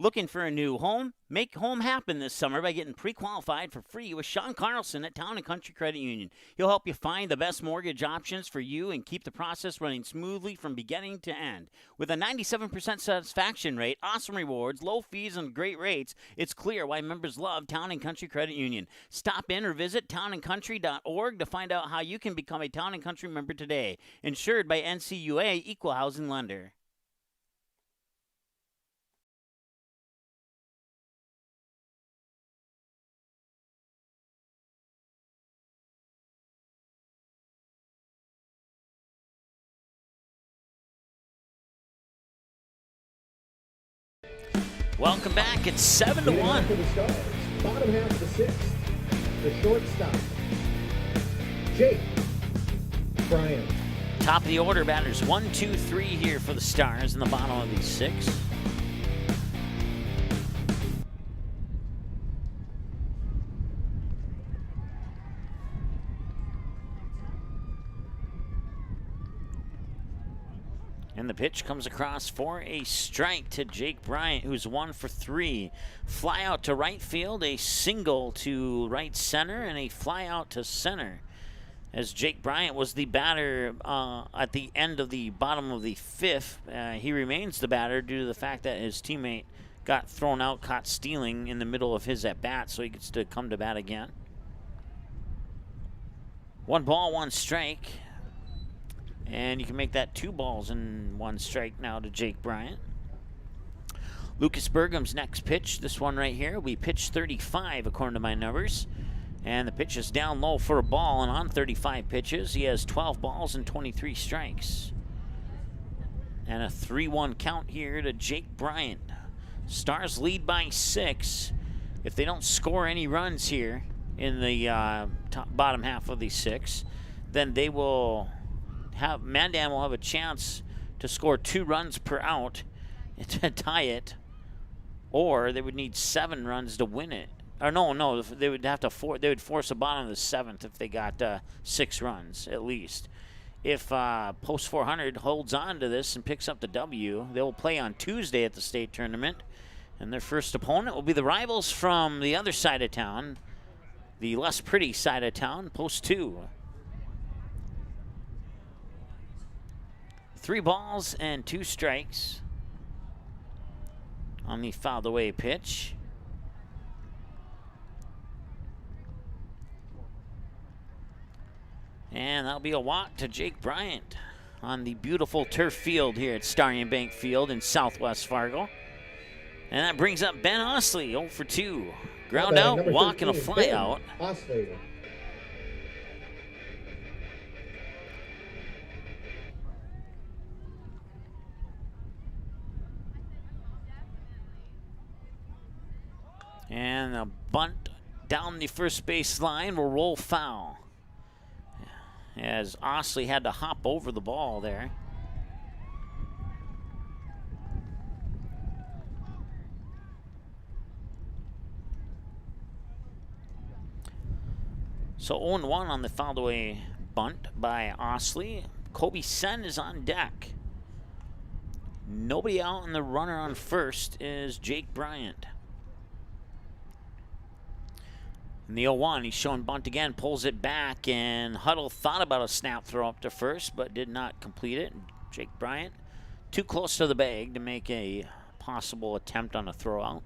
Looking for a new home? Make home happen this summer by getting pre-qualified for free with Sean Carlson at Town & Country Credit Union. He'll help you find the best mortgage options for you and keep the process running smoothly from beginning to end. With a 97% satisfaction rate, awesome rewards, low fees, and great rates, it's clear why members love Town & Country Credit Union. Stop in or visit townandcountry.org to find out how you can become a Town & Country member today. Insured by NCUA Equal Housing Lender. Welcome back. It's 7-1.
For the Stars, bottom half of the 6th, the shortstop, Jake Bryant.
Top of the order batters 1, 2, 3 here for the Stars in the bottom of these 6. And the pitch comes across for a strike to Jake Bryant, who's 1 for 3. Fly out to right field, a single to right center, and a fly out to center. As Jake Bryant was the batter at the end of the bottom of the 5th, he remains the batter due to the fact that his teammate got thrown out, caught stealing in the middle of his at-bat, so he gets to come to bat again. 1 ball, 1 strike. And you can make that 2 balls and 1 strike now to Jake Bryant. Lucas Burgum's next pitch, this one right here, will be pitch 35 according to my numbers. And the pitch is down low for a ball, and on 35 pitches, he has 12 balls and 23 strikes. And a 3-1 count here to Jake Bryant. Stars lead by 6. If they don't score any runs here in the bottom half of the 6th, then they will have, Mandan will have a chance to score 2 runs per out to tie it, or they would need 7 runs to win it. Or no, they would have to they would force a bottom of the 7th if they got 6 runs at least. If Post 400 holds on to this and picks up the W, they will play on Tuesday at the state tournament, and their first opponent will be the rivals from the other side of town, the less pretty side of town, Post 2. 3 balls and 2 strikes on the fouled away pitch. And that'll be a walk to Jake Bryant on the beautiful turf field here at Starry & Bank Field in Southwest Fargo. And that brings up Ben Osley, 0 for 2. Ground out, walk, and a fly out.
Osley.
And a bunt down the first base line will roll foul, as Osley had to hop over the ball there. So 0-1 on the fouled away bunt by Osley. Kobe Sen is on deck. Nobody out, and the runner on first is Jake Bryant. In the 0-1, he's showing bunt again, pulls it back, and Huddle thought about a snap throw up to first, but did not complete it. Jake Bryant too close to the bag to make a possible attempt on a throw out.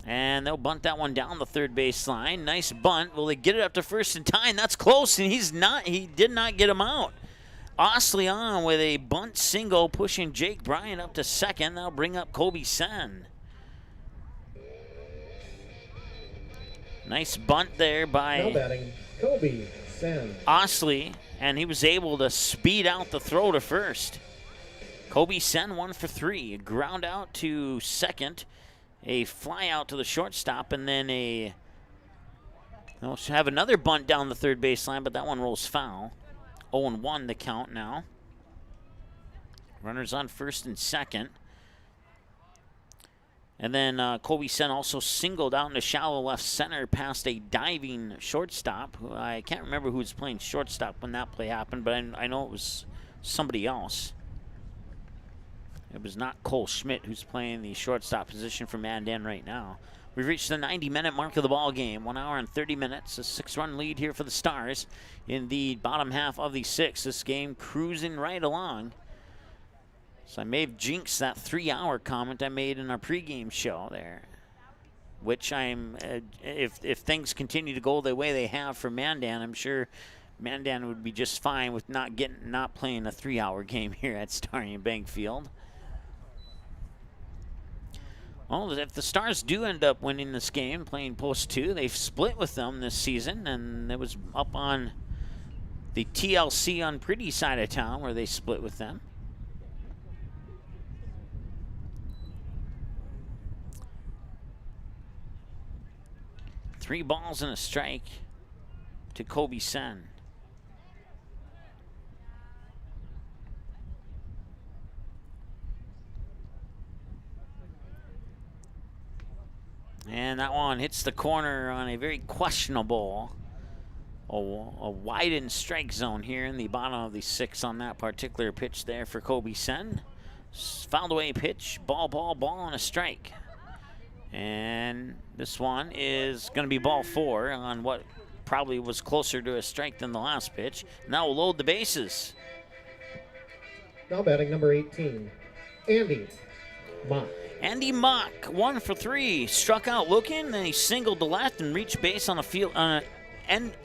And they'll bunt that one down the third base line. Nice bunt. Will they get it up to first in time? That's close, and he did not get him out. Osley on with a bunt single, pushing Jake Bryant up to second. That'll bring up Kobe Sen. Nice bunt there by
Now batting, Kobe Sen.
Osley, and he was able to speed out the throw to first. Kobe Sen 1 for 3. A ground out to second, a fly out to the shortstop, and then they'll have another bunt down the third baseline, but that one rolls foul. 0-1 the count now. Runners on first and second. And then Kobe Sen also singled out into shallow left center past a diving shortstop. I can't remember who was playing shortstop when that play happened, but I know it was somebody else. It was not Cole Schmidt who's playing the shortstop position for Mandan right now. We've reached the 90-minute mark of the ball game. 1 hour and 30 minutes. A 6-run lead here for the Stars in the bottom half of the 6th. This game cruising right along. So I may have jinxed that 3-hour comment I made in our pregame show there, which if things continue to go the way they have for Mandan, I'm sure Mandan would be just fine with not playing a 3-hour game here at Starry & Bank Field. Well, if the Stars do end up winning this game, playing Post 2, they've split with them this season, and it was up on the TLC on Pretty side of town where they split with them. Three balls and a strike to Kobe Sen. And that one hits the corner on a very questionable a widened strike zone here in the bottom of the 6th on that particular pitch there for Kobe Sen. Fouled away pitch, ball, and a strike. And this one is going to be ball 4 on what probably was closer to a strike than the last pitch. Now we'll load the bases.
Now batting number 18, Andy Mock.
Andy Mock, 1 for 3, struck out looking, then he singled to left and reached base on a field on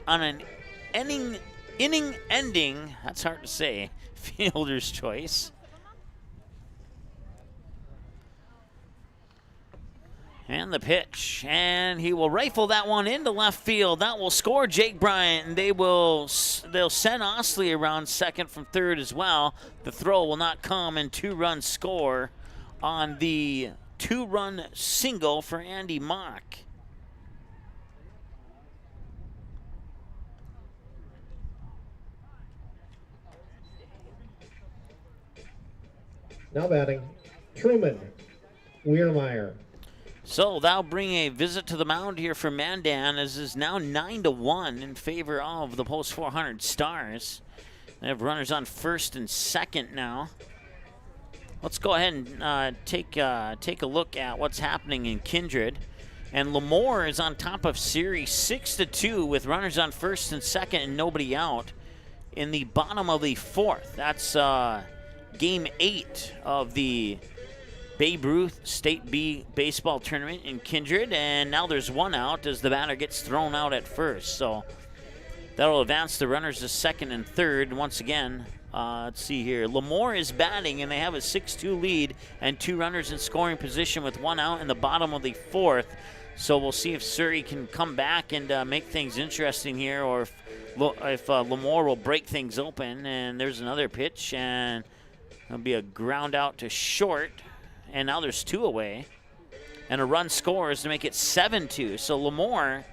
an inning ending. That's hard to say. Fielder's choice. And the pitch, and he will rifle that one into left field. That will score Jake Bryant, and they'll send Osley around second from third as well. The throw will not come, and 2-run score on the 2-run single for Andy Mock.
Now batting, Truman Weirmeyer.
So that'll bring a visit to the mound here for Mandan, as is now 9-1 in favor of the Post 400 Stars. They have runners on first and second now. Let's go ahead and take a look at what's happening in Kindred. And Lemoore is on top of series 6-2 with runners on first and second and nobody out in the bottom of the 4th. That's game 8 of the Babe Ruth State B baseball tournament in Kindred, and now there's 1 out as the batter gets thrown out at first. So that'll advance the runners to second and third. Once again, let's see here. Lemoore is batting, and they have a 6-2 lead and 2 runners in scoring position with 1 out in the bottom of the 4th. So we'll see if Surrey can come back and make things interesting here, or if Lemoore will break things open. And there's another pitch, and it'll be a ground out to short. And now there's 2 away. And a run scores to make it 7-2. So Lemoore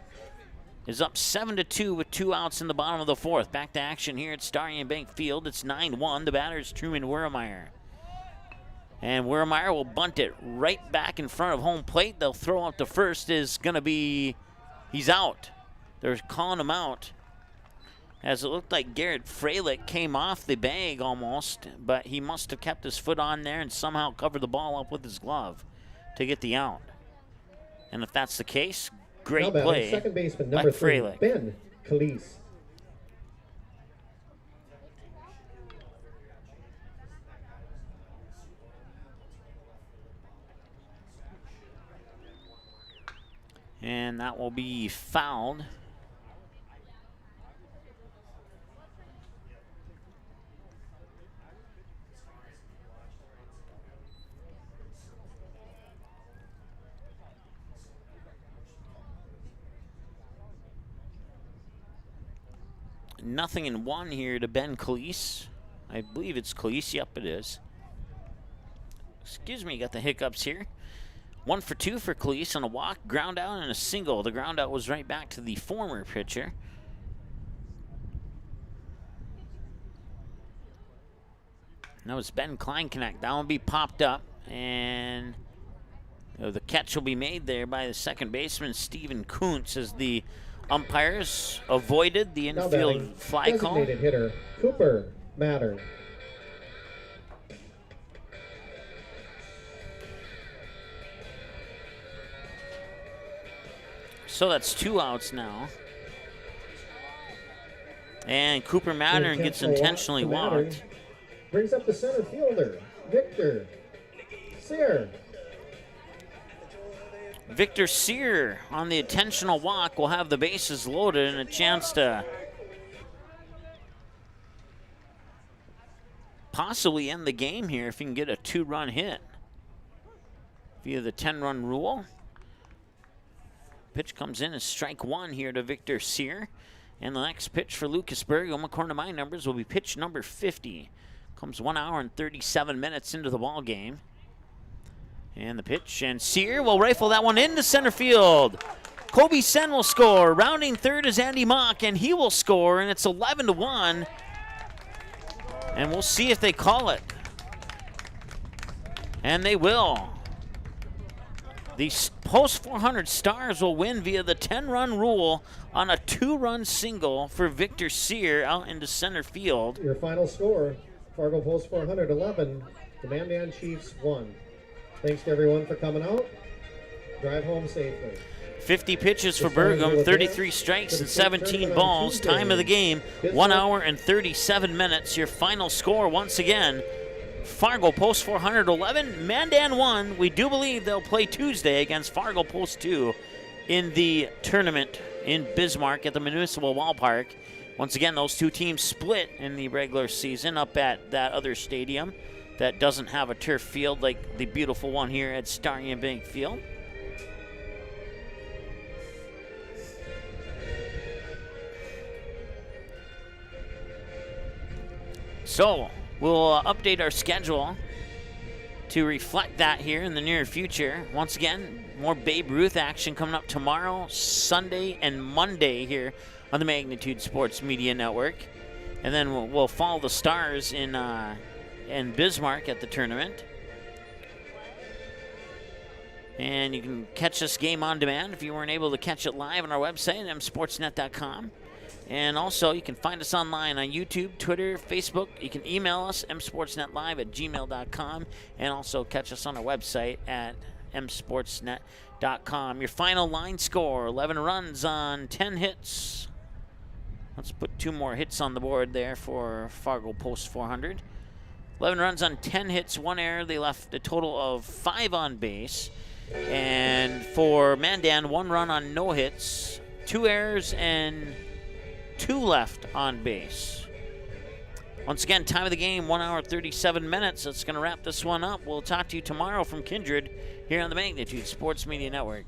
is up 7-2 with 2 outs in the bottom of the 4th. Back to action here at Starry & Bank Field. It's 9-1. The batter is Truman Weirmeyer. And Weirmeyer will bunt it right back in front of home plate. They'll throw up to first. Is going to be, he's out. They're calling him out, as it looked like Garrett Freilich came off the bag almost, but he must have kept his foot on there and somehow covered the ball up with his glove to get the out. And if that's the case, great play
second baseman number 3,
Freilich.
Ben Calise.
And that will be fouled. Nothing in 1 here to Ben Calise. I believe it's Calise. Yep, it is. Excuse me, got the hiccups here. 1 for 2 for Calise on a walk, ground out, and a single. The ground out was right back to the former pitcher. Now it's Ben Kleinknecht. That will be popped up, and the catch will be made there by the second baseman, Steven Kuntz, as the umpires avoided the infield fly call.
Designated hitter, Cooper Matter.
So that's 2 outs now. And Cooper Matter gets intentionally walked.
Brings up the center fielder, Victor Sear.
Victor Sear on the intentional walk will have the bases loaded and a chance to possibly end the game here if he can get a 2-run hit via the 10-run rule. Pitch comes in as strike 1 here to Victor Sear. And the next pitch for Lucas Bergholm, according to my numbers, will be pitch number 50. Comes 1 hour and 37 minutes into the ball game. And the pitch, and Sear will rifle that one into center field. Kobe Sen will score. Rounding third is Andy Mock, and he will score, and it's 11-1. And we'll see if they call it. And they will. The Post 400 Stars will win via the 10-run rule on a 2-run single for Victor Sear out into center field.
Your final score, Fargo Post 400 11, the Mandan Chiefs 1. Thanks to everyone for coming out. Drive home safely.
50 pitches for Burgum, 33 strikes and 17 balls. Time of the game, 1 hour and 37 minutes. Your final score, once again, Fargo Post 400 11, Mandan 1. We do believe they'll play Tuesday against Fargo Post 2 in the tournament in Bismarck at the Municipal Ballpark. Once again, those two teams split in the regular season up at that other stadium that doesn't have a turf field like the beautiful one here at Starry and Bank Field. So, we'll update our schedule to reflect that here in the near future. Once again, more Babe Ruth action coming up tomorrow, Sunday, and Monday here on the Magnitude Sports Media Network. And then we'll follow the Stars in Bismarck at the tournament. And you can catch this game on demand if you weren't able to catch it live on our website at msportsnet.com. And also, you can find us online on YouTube, Twitter, Facebook. You can email us, msportsnetlive@gmail.com, and also catch us on our website at msportsnet.com. Your final line score, 11 runs on 10 hits. Let's put 2 more hits on the board there for Fargo Post 400. 11 runs on 10 hits, 1 error. They left a total of 5 on base. And for Mandan, 1 run on no hits, 2 errors, and 2 left on base. Once again, time of the game, 1 hour, 37 minutes. That's going to wrap this one up. We'll talk to you tomorrow from Kindred here on the Magnitude Sports Media Network.